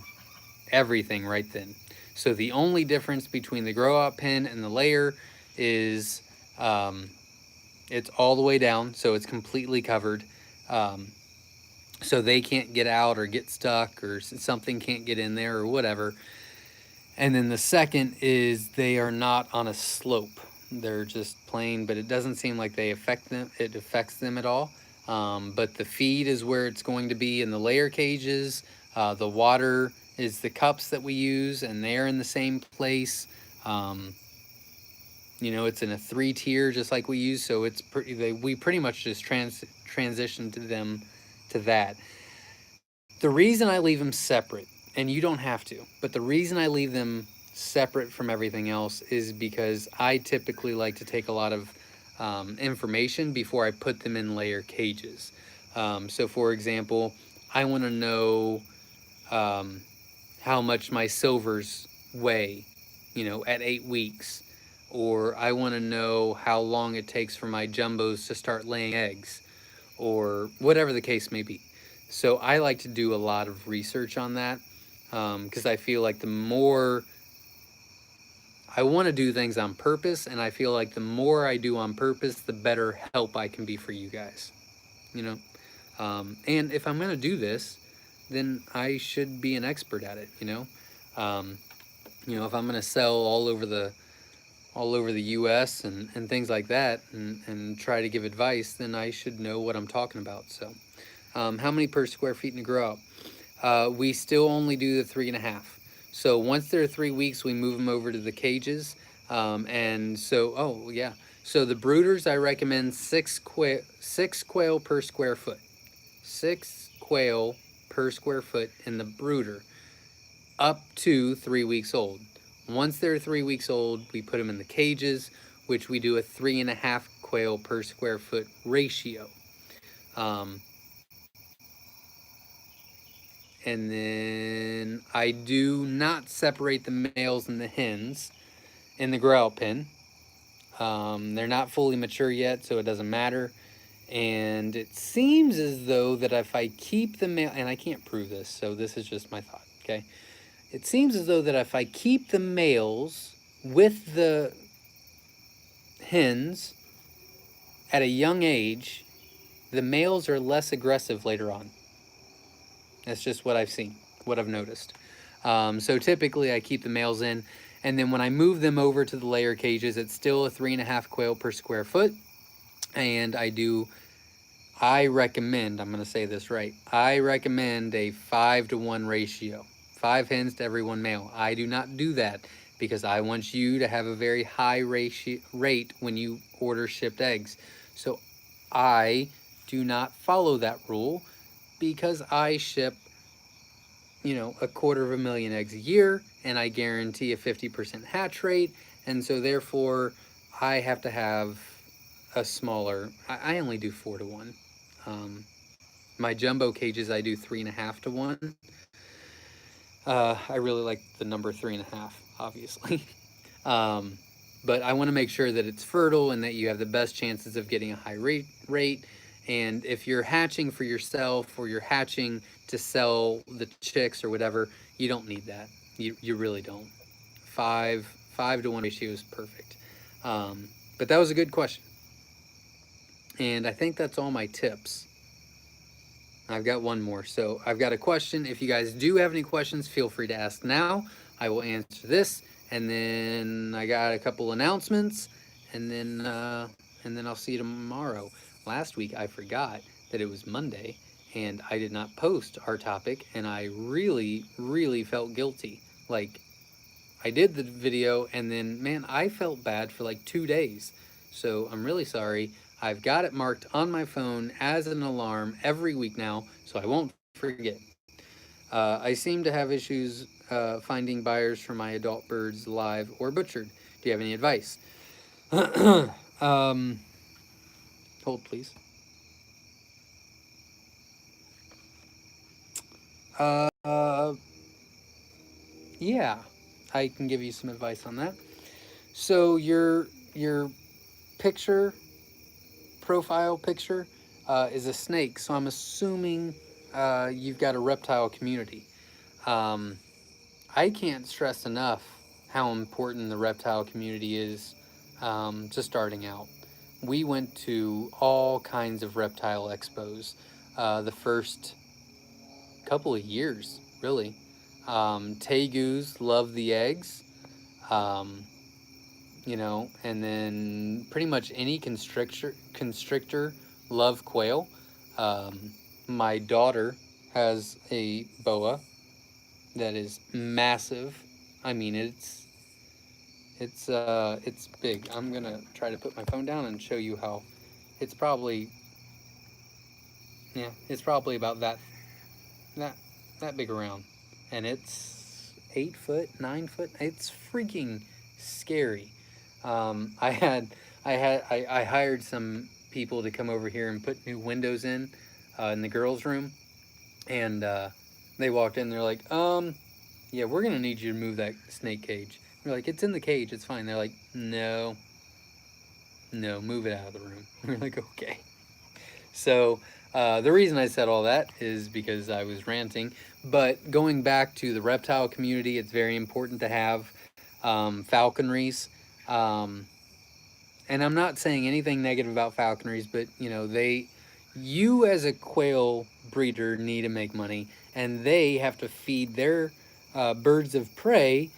everything right then. So the only difference between the grow out pen and the layer is it's all the way down, so it's completely covered. So they can't get out or get stuck or something can't get in there or whatever. And then the second is they are not on a slope. They're just plain, but it doesn't seem like they affect them. It affects them at all. But the feed is where it's going to be in the layer cages. The water is the cups that we use, and they're in the same place. It's in a 3-tier just like we use, so it's we pretty much just transition to them to that. The reason I leave them separate, and you don't have to, but the reason I leave them separate from everything else is because I typically like to take a lot of information before I put them in layer cages. So for example, I want to know how much my silvers weigh, at 8 weeks. Or I want to know how long it takes for my jumbos to start laying eggs, or whatever the case may be. So I like to do a lot of research on that because I feel like the more I want to do things on purpose, and I feel like the more I do on purpose, the better help I can be for you guys. And if I'm going to do this, then I should be an expert at it. If I'm going to sell all over the U.S. and things like that, and try to give advice, then I should know what I'm talking about. So, how many per square feet in a grow up? We still only do the 3.5. So once they're 3 weeks, we move them over to the cages. And so, So the brooders, I recommend six quail per square foot. 6 quail per square foot in the brooder, up to 3 weeks old. Once they're 3 weeks old, we put them in the cages, which we do a 3.5 quail per square foot ratio. And then I do not separate the males and the hens in the grow out pen. They're not fully mature yet, so it doesn't matter. And it seems as though that if I keep the male, and I can't prove this, so this is just my thought, okay? It seems as though that if I keep the males with the hens at a young age, the males are less aggressive later on. That's just what I've seen, what I've noticed. So typically I keep the males in, and then when I move them over to the layer cages, it's still a 3.5 quail per square foot. And I recommend, I'm going to say this right, I recommend a 5-to-1 ratio. 5 hens to every 1 male. I do not do that because I want you to have a very high rate when you order shipped eggs. So I do not follow that rule because I ship, 250,000 eggs a year, and I guarantee a 50% hatch rate. And so therefore I have to have a smaller, I only do 4-to-1. My jumbo cages, I do 3.5-to-1. I really like the number 3.5, obviously. But I want to make sure that it's fertile and that you have the best chances of getting a high rate. And if you're hatching for yourself or you're hatching to sell the chicks or whatever, you don't need that. You really don't. 5-to-1 ratio is perfect. But that was a good question. And I think that's all my tips. I've got one more. So I've got a question. If you guys do have any questions, feel free to ask now. I will answer this. And then I got a couple announcements. And then I'll see you tomorrow. Last week I forgot that it was Monday. and I did not post our topic, and I really, really felt guilty. Like, I did the video, and then, man, I felt bad for like 2 days. So I'm really sorry. I've got it marked on my phone as an alarm every week now, so I won't forget. I seem to have issues finding buyers for my adult birds live or butchered. Do you have any advice? um, hold, please. Uh, yeah, I can give you some advice on that. So your picture, profile picture, is a snake. So I'm assuming you've got a reptile community. Um, I can't stress enough how important the reptile community is to starting out. We went to all kinds of reptile expos the first couple of years, really. Tegus love the eggs, um, and then pretty much any constrictor love quail. Um, my daughter has a boa that is massive. I mean, it's big. I'm gonna try to put my phone down and show you how. It's probably it's probably about that that big around, and it's 8 foot, 9 foot. It's freaking scary. I had I hired some people to come over here and put new windows in the girls' room, and they walked in. They're like, yeah, we're gonna need you to move that snake cage. We're like, it's in the cage, it's fine. They're like, no, no, move it out of the room. We're like, okay. So the reason I said all that is because I was ranting. But going back to the reptile community, it's very important to have falconries. Um, and I'm not saying anything negative about falconries, but you as a quail breeder need to make money, and they have to feed their birds of prey,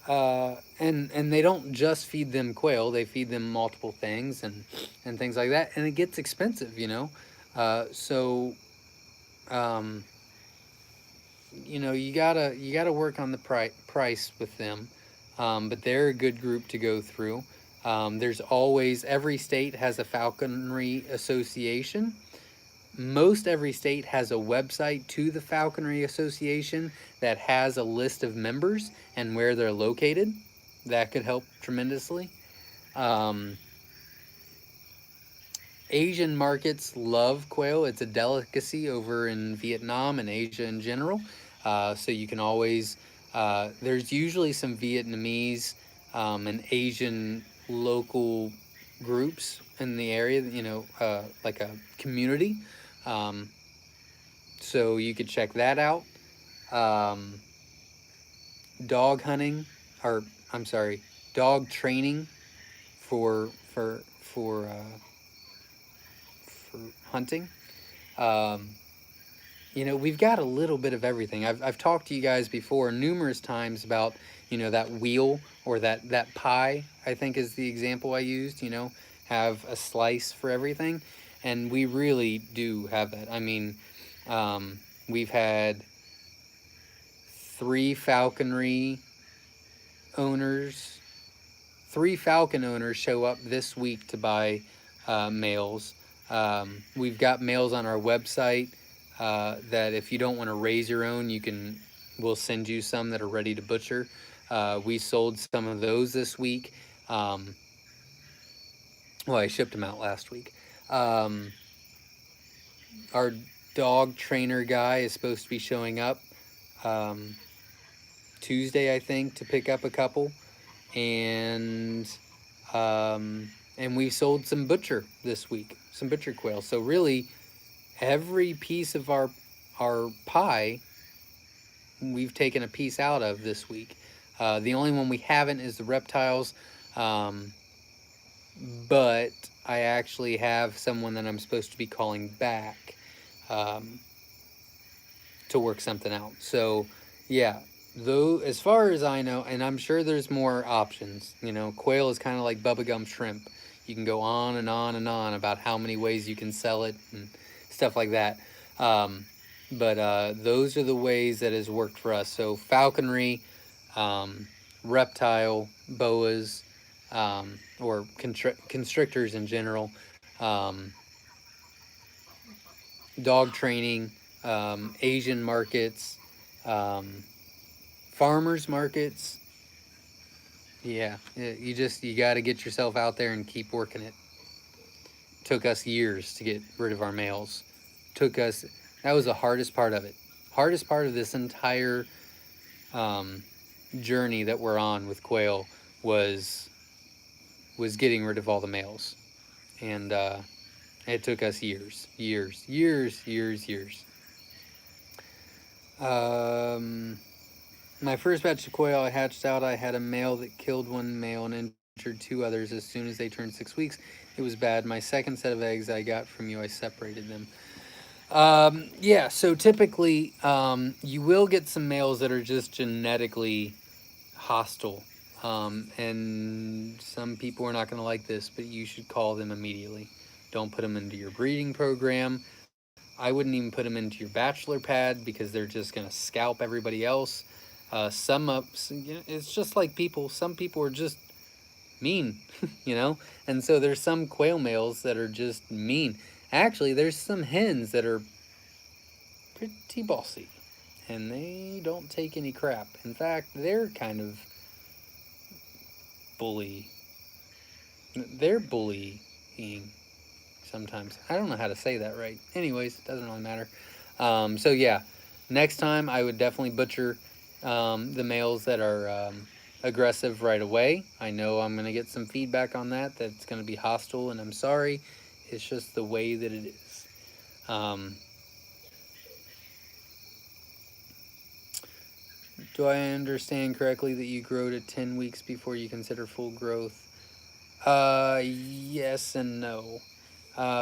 and they don't just feed them quail; they feed them multiple things and things like that, and it gets expensive, So, um, you gotta work on the price with them, but they're a good group to go through. There's always every state has a falconry association. Most every state has a website to the Falconry Association that has a list of members and where they're located. That could help tremendously. Um, Asian markets love quail. It's a delicacy over in Vietnam and Asia in general. So you can always, there's usually some Vietnamese and Asian local groups in the area, like a community. Um, so you could check that out. Um, dog hunting, or I'm sorry, dog training for for for uh, for hunting. Um, we've got a little bit of everything. I've talked to you guys before numerous times about that wheel or that pie. I think is the example I used. Have a slice for everything, and we really do have that. I mean, we've had three falconry owners, three falcon owners show up this week to buy males. We've got males on our website that if you don't want to raise your own, we'll send you some that are ready to butcher. We sold some of those this week. Well, I shipped them out last week. Our dog trainer guy is supposed to be showing up um, Tuesday, I think, to pick up a couple, and we sold some butcher this week, some butcher quail. So really, every piece of our pie, we've taken a piece out of this week. The only one we haven't is the reptiles, but I actually have someone that I'm supposed to be calling back um, to work something out. So, yeah, though, as far as I know, and I'm sure there's more options. Quail is kind of like bubblegum shrimp. You can go on and on and on about how many ways you can sell it and stuff like that. Um, but those are the ways that has worked for us. So falconry, um, reptile, boas, or constrictors in general, um, dog training, Asian markets, um, farmers markets. Yeah, you got to get yourself out there and keep working it. Took us years to get rid of our males. Took us That was the hardest part of it. Hardest part of this entire um, journey that we're on with quail was getting rid of all the males, and it took us years. Um, my first batch of quail I hatched out, I had a male that killed one male and injured two others as soon as they turned 6 weeks. It was bad. My second set of eggs I got from you, I separated them. Yeah, so typically you will get some males that are just genetically hostile. And some people are not going to like this, but you should call them immediately. Don't put them into your breeding program. I wouldn't even put them into your bachelor pad because they're just going to scalp everybody else. It's just like people. Some people are just mean, you know? And so there's some quail males that are just mean. Actually, there's some hens that are pretty bossy and they don't take any crap. In fact, they're kind of bully. They're bullying sometimes. I don't know how to say that right. Anyways, it doesn't really matter. So yeah, next time I would definitely butcher the males that are aggressive right away. I know I'm going to get some feedback on that. That's going to be hostile, and I'm sorry. It's just the way that it is. Um, do I understand correctly that you grow to 10 weeks before you consider full growth? Yes and no.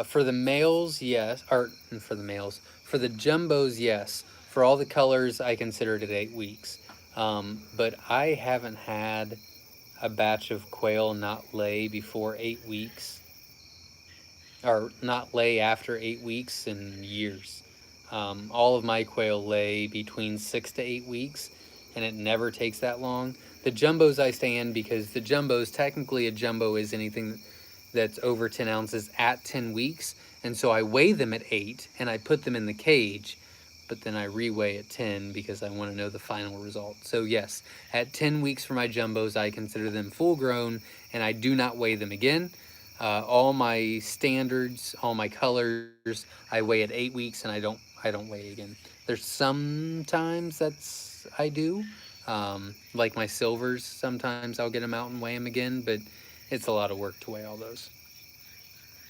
For the males, yes. Or for the males. For the jumbos, yes. For all the colors, I consider it at 8 weeks. But I haven't had a batch of quail not lay before 8 weeks, or not lay after 8 weeks in years. All of my quail lay between 6 to 8 weeks, and it never takes that long. The jumbos I stay in because the jumbos, technically, a jumbo is anything that's over 10 ounces at 10 weeks. And so I weigh them at 8 and I put them in the cage, but then I reweigh at 10 because I want to know the final result. So, yes, at 10 weeks for my jumbos, I consider them full grown and I do not weigh them again. All my standards, all my colors, I weigh at 8 weeks, and I don't weigh again. There's sometimes I do, like my silvers. Sometimes I'll get them out and weigh them again, but it's a lot of work to weigh all those.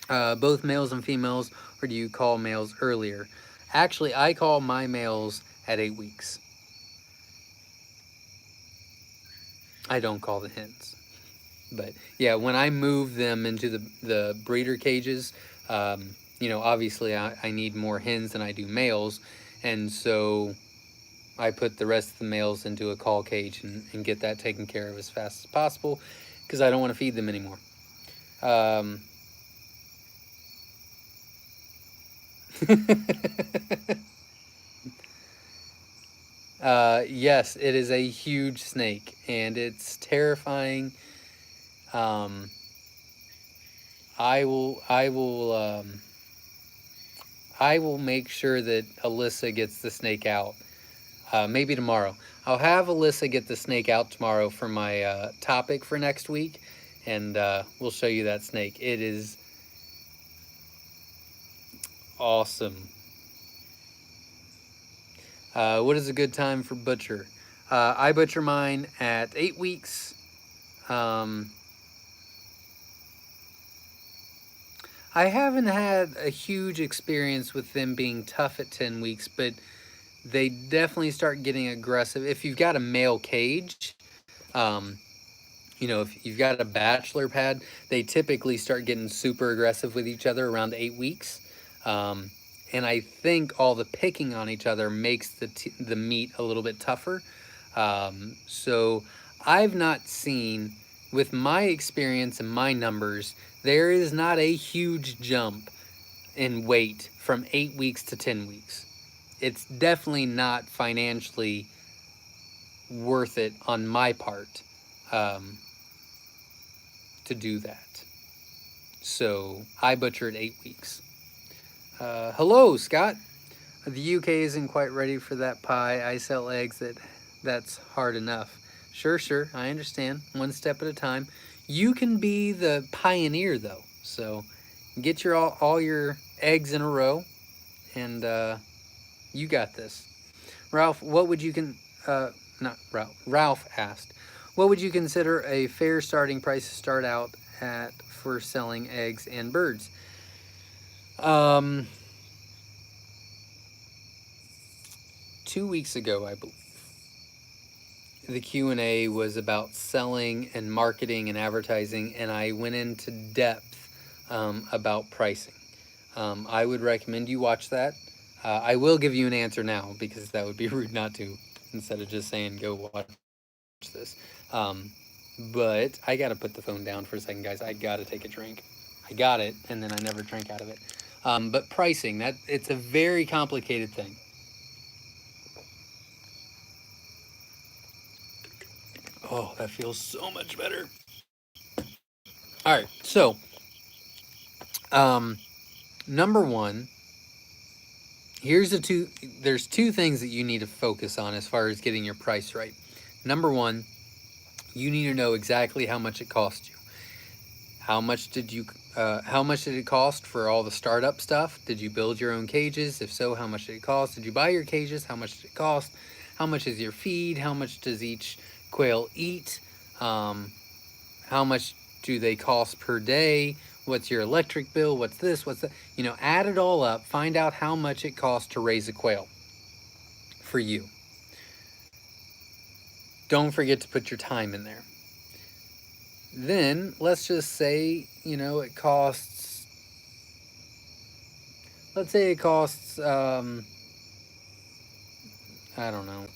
Both males and females, or do you call males earlier? Actually, I call my males at 8 weeks. I don't call the hens. But yeah, when I move them into the breeder cages, obviously I need more hens than I do males. And so I put the rest of the males into a call cage and get that taken care of as fast as possible because I don't want to feed them anymore. Um, yes, it is a huge snake and it's terrifying. Um, I will, I will, I will make sure that Alyssa gets the snake out. Maybe tomorrow. I'll have Alyssa get the snake out tomorrow for my topic for next week, and we'll show you that snake. It is awesome. What is a good time for butcher? I butcher mine at 8 weeks. Um, I haven't had a huge experience with them being tough at 10 weeks, but they definitely start getting aggressive. If you've got a male cage, um, if you've got a bachelor pad, they typically start getting super aggressive with each other around 8 weeks. Um, and I think all the picking on each other makes the meat a little bit tougher. So I've not seen, with my experience and my numbers, there is not a huge jump in wait from 8 weeks to 10 weeks. It's definitely not financially worth it on my part um, to do that. So I butchered 8 weeks. Hello, Scott. The UK isn't quite ready for that pie. I sell eggs that's hard enough. Sure, sure, I understand. One step at a time. You can be the pioneer though. So get your all your eggs in a row, and you got this. Ralph, what would you not Ralph. Ralph asked, what would you consider a fair starting price to start out at for selling eggs and birds? Um, 2 weeks ago, I believe, the Q&A was about selling and marketing and advertising, and I went into depth about pricing. I would recommend you watch that. I will give you an answer now because that would be rude not to, instead of just saying go watch this. But I got to put the phone down for a second, guys. I got to take a drink. I got it, and then I never drank out of it. But pricing, it's a very complicated thing. Oh, that feels so much better. All right, so number one, there's two things that you need to focus on as far as getting your price right. Number one, you need to know exactly how much it cost you. How much did it cost for all the startup stuff? Did you build your own cages? If so, how much did it cost? Did you buy your cages? How much did it cost? How much is your feed? How much does each quail eat? How much do they cost per day? What's your electric bill? What's this? What's that? Add it all up. Find out how much it costs to raise a quail for you. Don't forget to put your time in there. Then let's just say, it costs, let's say it costs, I don't know.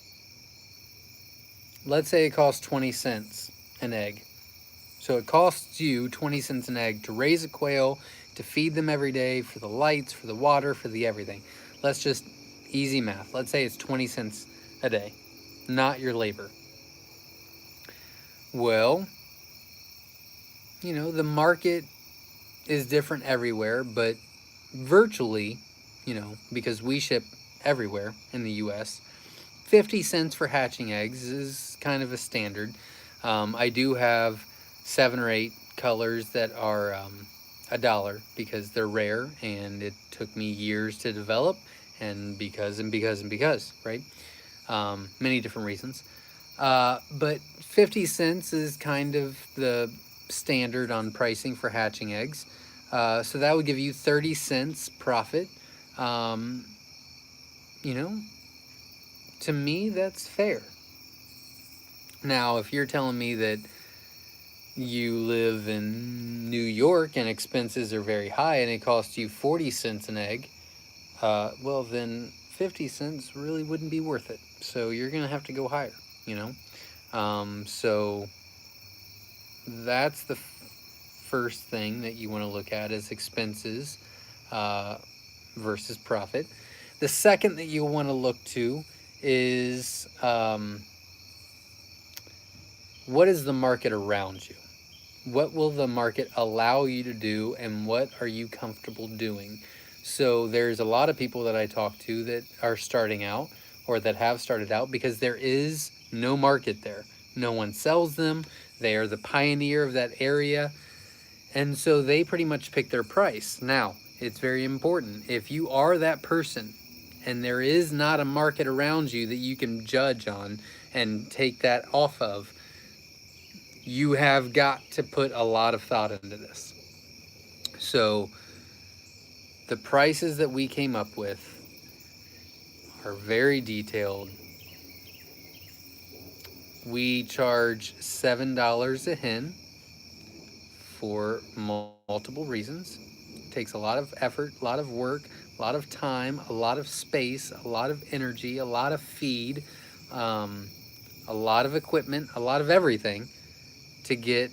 Let's say it costs 20 cents an egg. So it costs you 20 cents an egg to raise a quail, to feed them every day, for the lights, for the water, for the everything. Let's just easy math. Let's say it's 20 cents a day, not your labor. Well, the market is different everywhere, but virtually, because we ship everywhere in the US, 50 cents for hatching eggs is kind of a standard. I do have 7 or 8 colors that are $1 because they're rare and it took me years to develop, and because, right? Many different reasons. But 50 cents is kind of the standard on pricing for hatching eggs. So that would give you 30 cents profit. To me, that's fair. Now, if you're telling me that you live in New York and expenses are very high and it costs you 40 cents an egg, well, then 50 cents really wouldn't be worth it. So you're going to have to go higher, So that's the first thing that you want to look at is expenses versus profit. The second that you want to look to is what is the market around you? What will the market allow you to do, and what are you comfortable doing? So there's a lot of people that I talk to that are starting out or that have started out because there is no market there. No one sells them. They are the pioneer of that area. And so they pretty much pick their price. Now, it's very important. If you are that person and there is not a market around you that you can judge on and take that off of, you have got to put a lot of thought into this. So the prices that we came up with are very detailed. We charge $7 a hen for multiple reasons. It takes a lot of effort, a lot of work, a lot of time, a lot of space, a lot of energy, a lot of feed, a lot of equipment, a lot of everything to get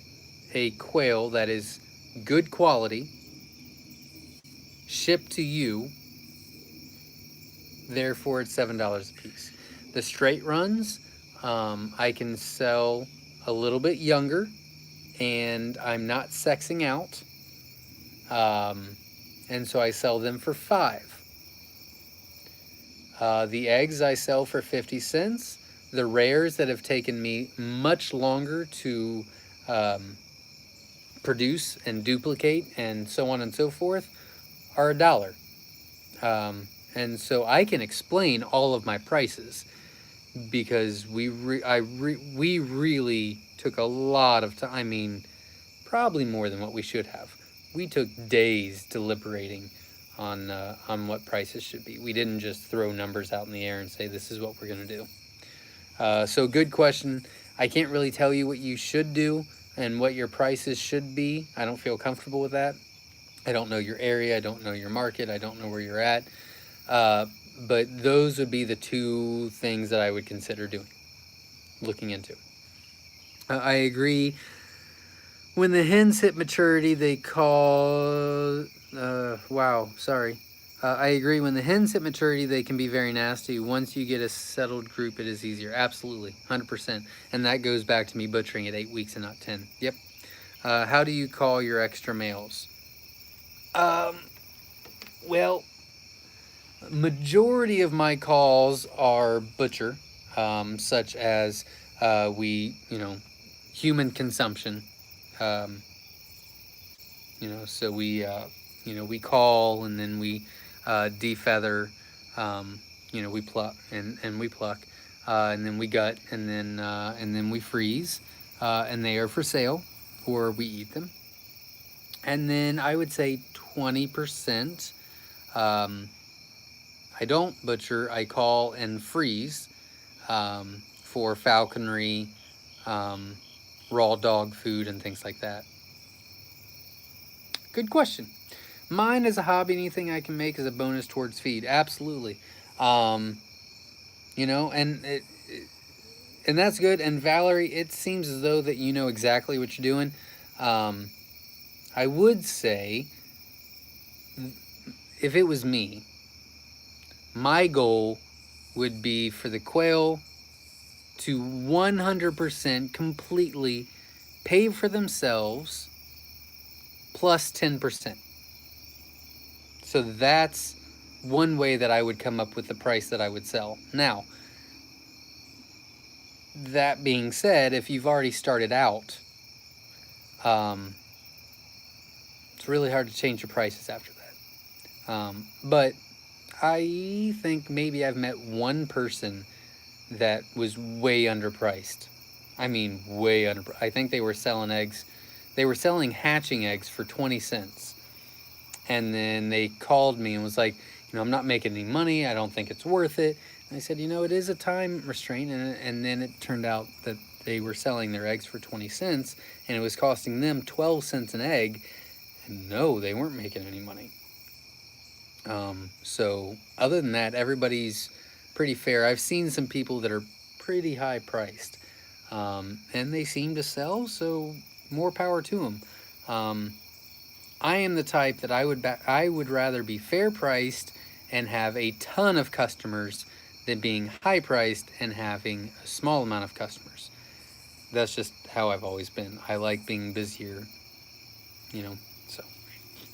a quail that is good quality, shipped to you. Therefore, it's $7 a piece. The straight runs, I can sell a little bit younger, and I'm not sexing out. And so I sell them for $5. The eggs I sell for 50 cents. The rares that have taken me much longer to produce and duplicate and so on and so forth are $1. And so I can explain all of my prices because we really took a lot of time. I mean, probably more than what we should have. We took days deliberating on what prices should be. We didn't just throw numbers out in the air and say this is what we're going to do. So good question. I can't really tell you what you should do and what your prices should be. I don't feel comfortable with that. I don't know your area. I don't know your market. I don't know where you're at. But those would be the two things that I would consider doing, looking into. I agree. When the hens hit maturity, they call... I agree. When the hens hit maturity, they can be very nasty. Once you get a settled group, it is easier. Absolutely, 100%. And that goes back to me butchering at 8 weeks and not 10. Yep. How do you call your extra males? Well, majority of my calls are butcher, such as human consumption. So we call and then we defeather, we pluck and we pluck, and then we gut and then we freeze, and they are for sale or we eat them. And then I would say 20%. I don't butcher. I call and freeze for falconry, raw dog food, and things like that. Good question. Mine is a hobby. Anything I can make is a bonus towards feed. Absolutely. And that's good. And Valerie, it seems as though that you know exactly what you're doing. I would say, if it was me, my goal would be for the quail to 100% completely pay for themselves plus 10%. So that's one way that I would come up with the price that I would sell. Now, that being said, if you've already started out, it's really hard to change your prices after that. But I think maybe I've met one person that was way underpriced. I mean, way underpriced. I think they were selling eggs. They were selling hatching eggs for 20 cents. And then they called me and was like, I'm not making any money. I don't think it's worth it. And I said, it is a time restraint. And then it turned out that they were selling their eggs for 20 cents and it was costing them 12 cents an egg. And no, they weren't making any money. So other than that, everybody's pretty fair. I've seen some people that are pretty high priced, and they seem to sell, so more power to them. I am the type that I would rather be fair priced and have a ton of customers than being high priced and having a small amount of customers. That's just how I've always been. I like being busier, so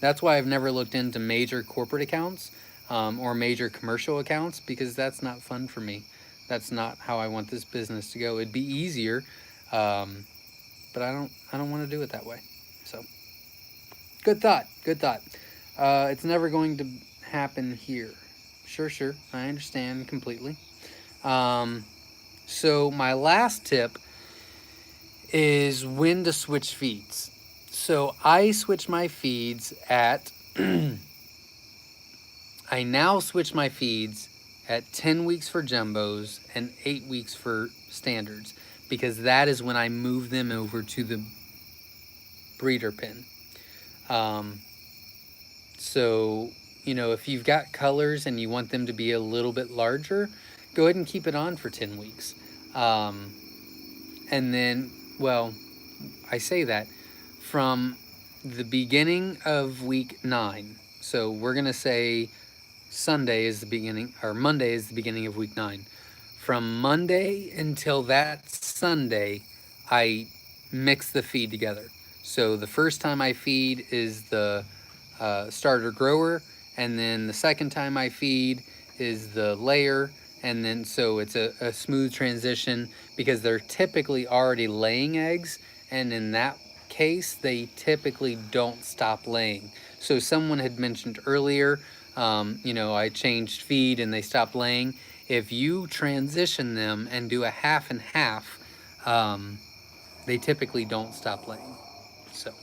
that's why I've never looked into major corporate accounts or major commercial accounts, because that's not fun for me. That's not how I want this business to go. It'd be easier, but I don't want to do it that way. So good thought. It's never going to happen here. Sure, I understand completely. So my last tip is when to switch feeds. So I switch my feeds at I now switch my feeds at 10 weeks for jumbos and 8 weeks for standards, because that is when I move them over to the breeder pen. So, if you've got colors and you want them to be a little bit larger, go ahead and keep it on for 10 weeks. And then, I say that from the beginning of week 9. So we're gonna say Sunday is the beginning, or Monday is the beginning of week 9. From Monday until that Sunday, I mix the feed together. So the first time I feed is the starter grower, and then the second time I feed is the layer, and then so it's a smooth transition because they're typically already laying eggs, and in that case, they typically don't stop laying. So someone had mentioned earlier, I changed feed and they stopped laying. If you transition them and do a half and half, they typically don't stop laying. So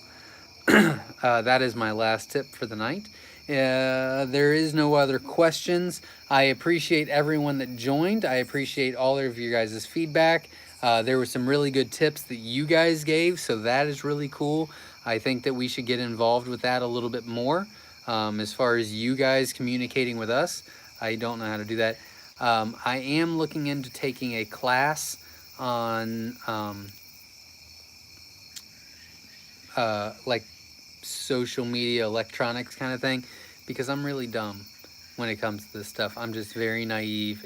that is my last tip for the night. There is no other questions. I appreciate everyone that joined. I appreciate all of your guys' feedback. There were some really good tips that you guys gave, so that is really cool. I think that we should get involved with that a little bit more. As far as you guys communicating with us, I don't know how to do that. I am looking into taking a class on like social media, electronics kind of thing, because I'm really dumb when it comes to this stuff. I'm just very naive.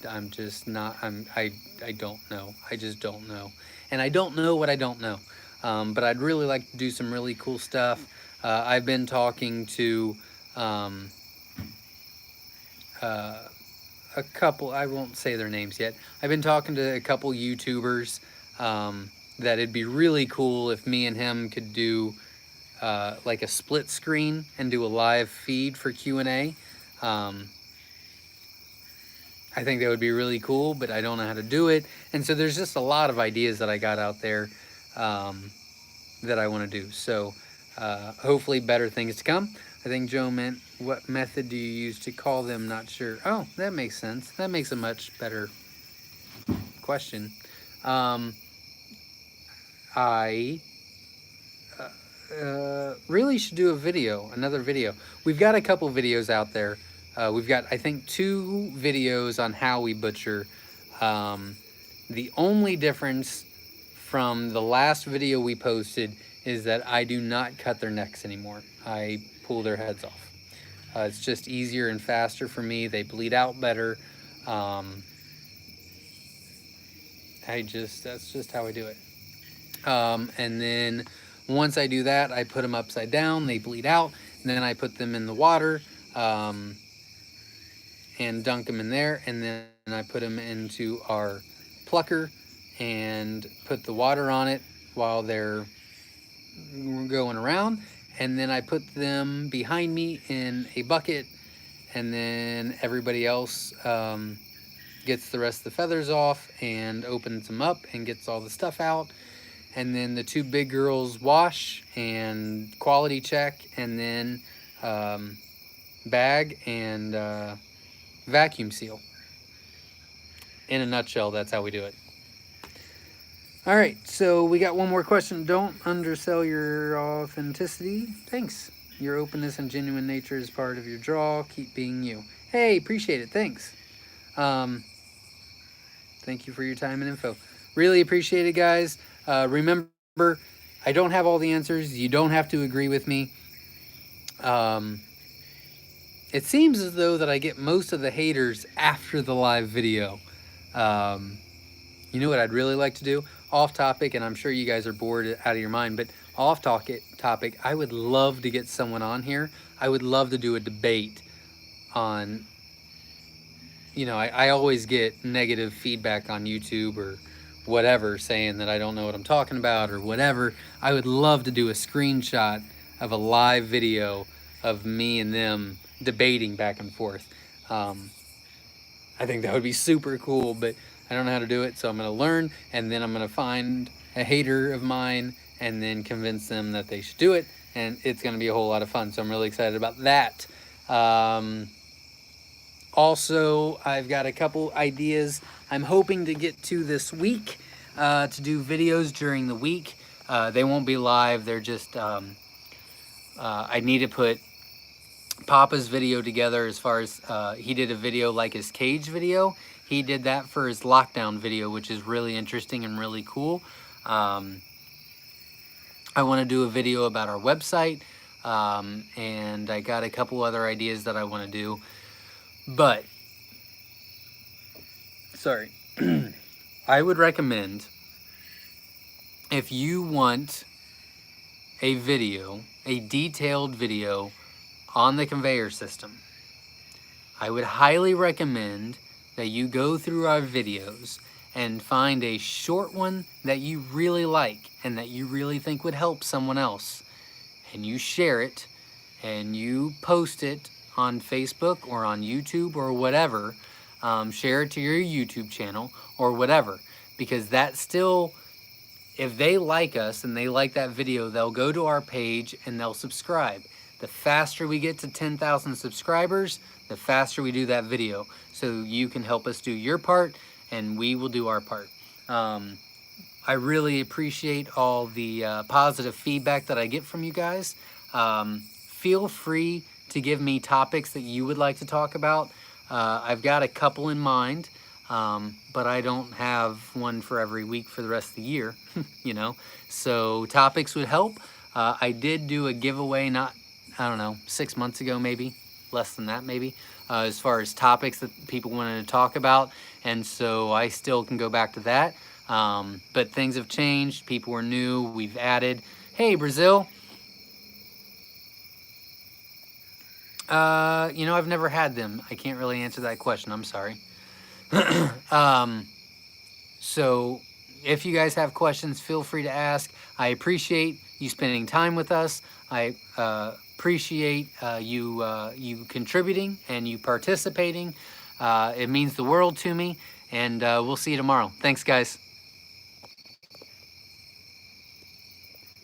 I'm just not, I don't know. I just don't know. And I don't know what I don't know. But I'd really like to do some really cool stuff. I've been talking to a couple, I won't say their names yet. I've been talking to a couple YouTubers that it'd be really cool if me and him could do like a split screen and do a live feed for Q&A. I think that would be really cool, but I don't know how to do it. And so there's just a lot of ideas that I got out there that I want to do. So hopefully better things to come. I think Joe meant, what method do you use to call them? Not sure. Oh, that makes sense. That makes a much better question. I really should do a video, another video. We've got a couple videos out there. We've got, I think, 2 videos on how we butcher. The only difference from the last video we posted is that I do not cut their necks anymore. I pull their heads off. It's just easier and faster for me. They bleed out better. That's just how I do it. And then once I do that, I put them upside down, they bleed out, and then I put them in the water and dunk them in there, and then I put them into our plucker and put the water on it while they're going around, and then I put them behind me in a bucket, and then everybody else gets the rest of the feathers off and opens them up and gets all the stuff out. And then the 2 big girls wash and quality check, and then bag and vacuum seal. In a nutshell, that's how we do it. All right, so we got one more question. Don't undersell your authenticity. Thanks. Your openness and genuine nature is part of your draw. Keep being you. Hey, appreciate it. Thanks. Thank you for your time and info. Really appreciate it, guys. Remember, I don't have all the answers. You don't have to agree with me. It seems as though that I get most of the haters after the live video. You know what I'd really like to do? Off topic, and I'm sure you guys are bored out of your mind, but off topic, I would love to get someone on here. I would love to do a debate on, I always get negative feedback on YouTube or whatever, saying that I don't know what I'm talking about or whatever. I would love to do a screenshot of a live video of me and them debating back and forth. I think that would be super cool, but I don't know how to do it, so I'm going to learn, and then I'm going to find a hater of mine and then convince them that they should do it, and it's going to be a whole lot of fun, so I'm really excited about that. Also, I've got a couple ideas I'm hoping to get to this week to do videos during the week. They won't be live. They're just, I need to put Papa's video together as far as he did a video like his cage video. He did that for his lockdown video, which is really interesting and really cool. I want to do a video about our website. and I got a couple other ideas that I want to do. But, sorry, I would recommend, if you want a video, a detailed video on the conveyor system, I would highly recommend that you go through our videos and find a short one that you really like and that you really think would help someone else, and you share it and you post it on Facebook or on YouTube or whatever. Share it to your YouTube channel or whatever, because that still, if they like us and they like that video, they'll go to our page and they'll subscribe. The faster we get to 10,000 subscribers, the faster we do that video. So you can help us do your part and we will do our part. I really appreciate all the positive feedback that I get from you guys. Feel free to give me topics that you would like to talk about. I've got a couple in mind, but I don't have one for every week for the rest of the year, you know. So topics would help. I did do a giveaway, I don't know, 6 months ago maybe, less than that maybe, as far as topics that people wanted to talk about, and so I still can go back to that. But things have changed, people are new, we've added. Hey, Brazil. You know, I've never had them. I can't really answer that question, I'm sorry. So if you guys have questions, feel free to ask. I appreciate you spending time with us. I appreciate you contributing and you participating. It means the world to me, and we'll see you tomorrow. Thanks, guys.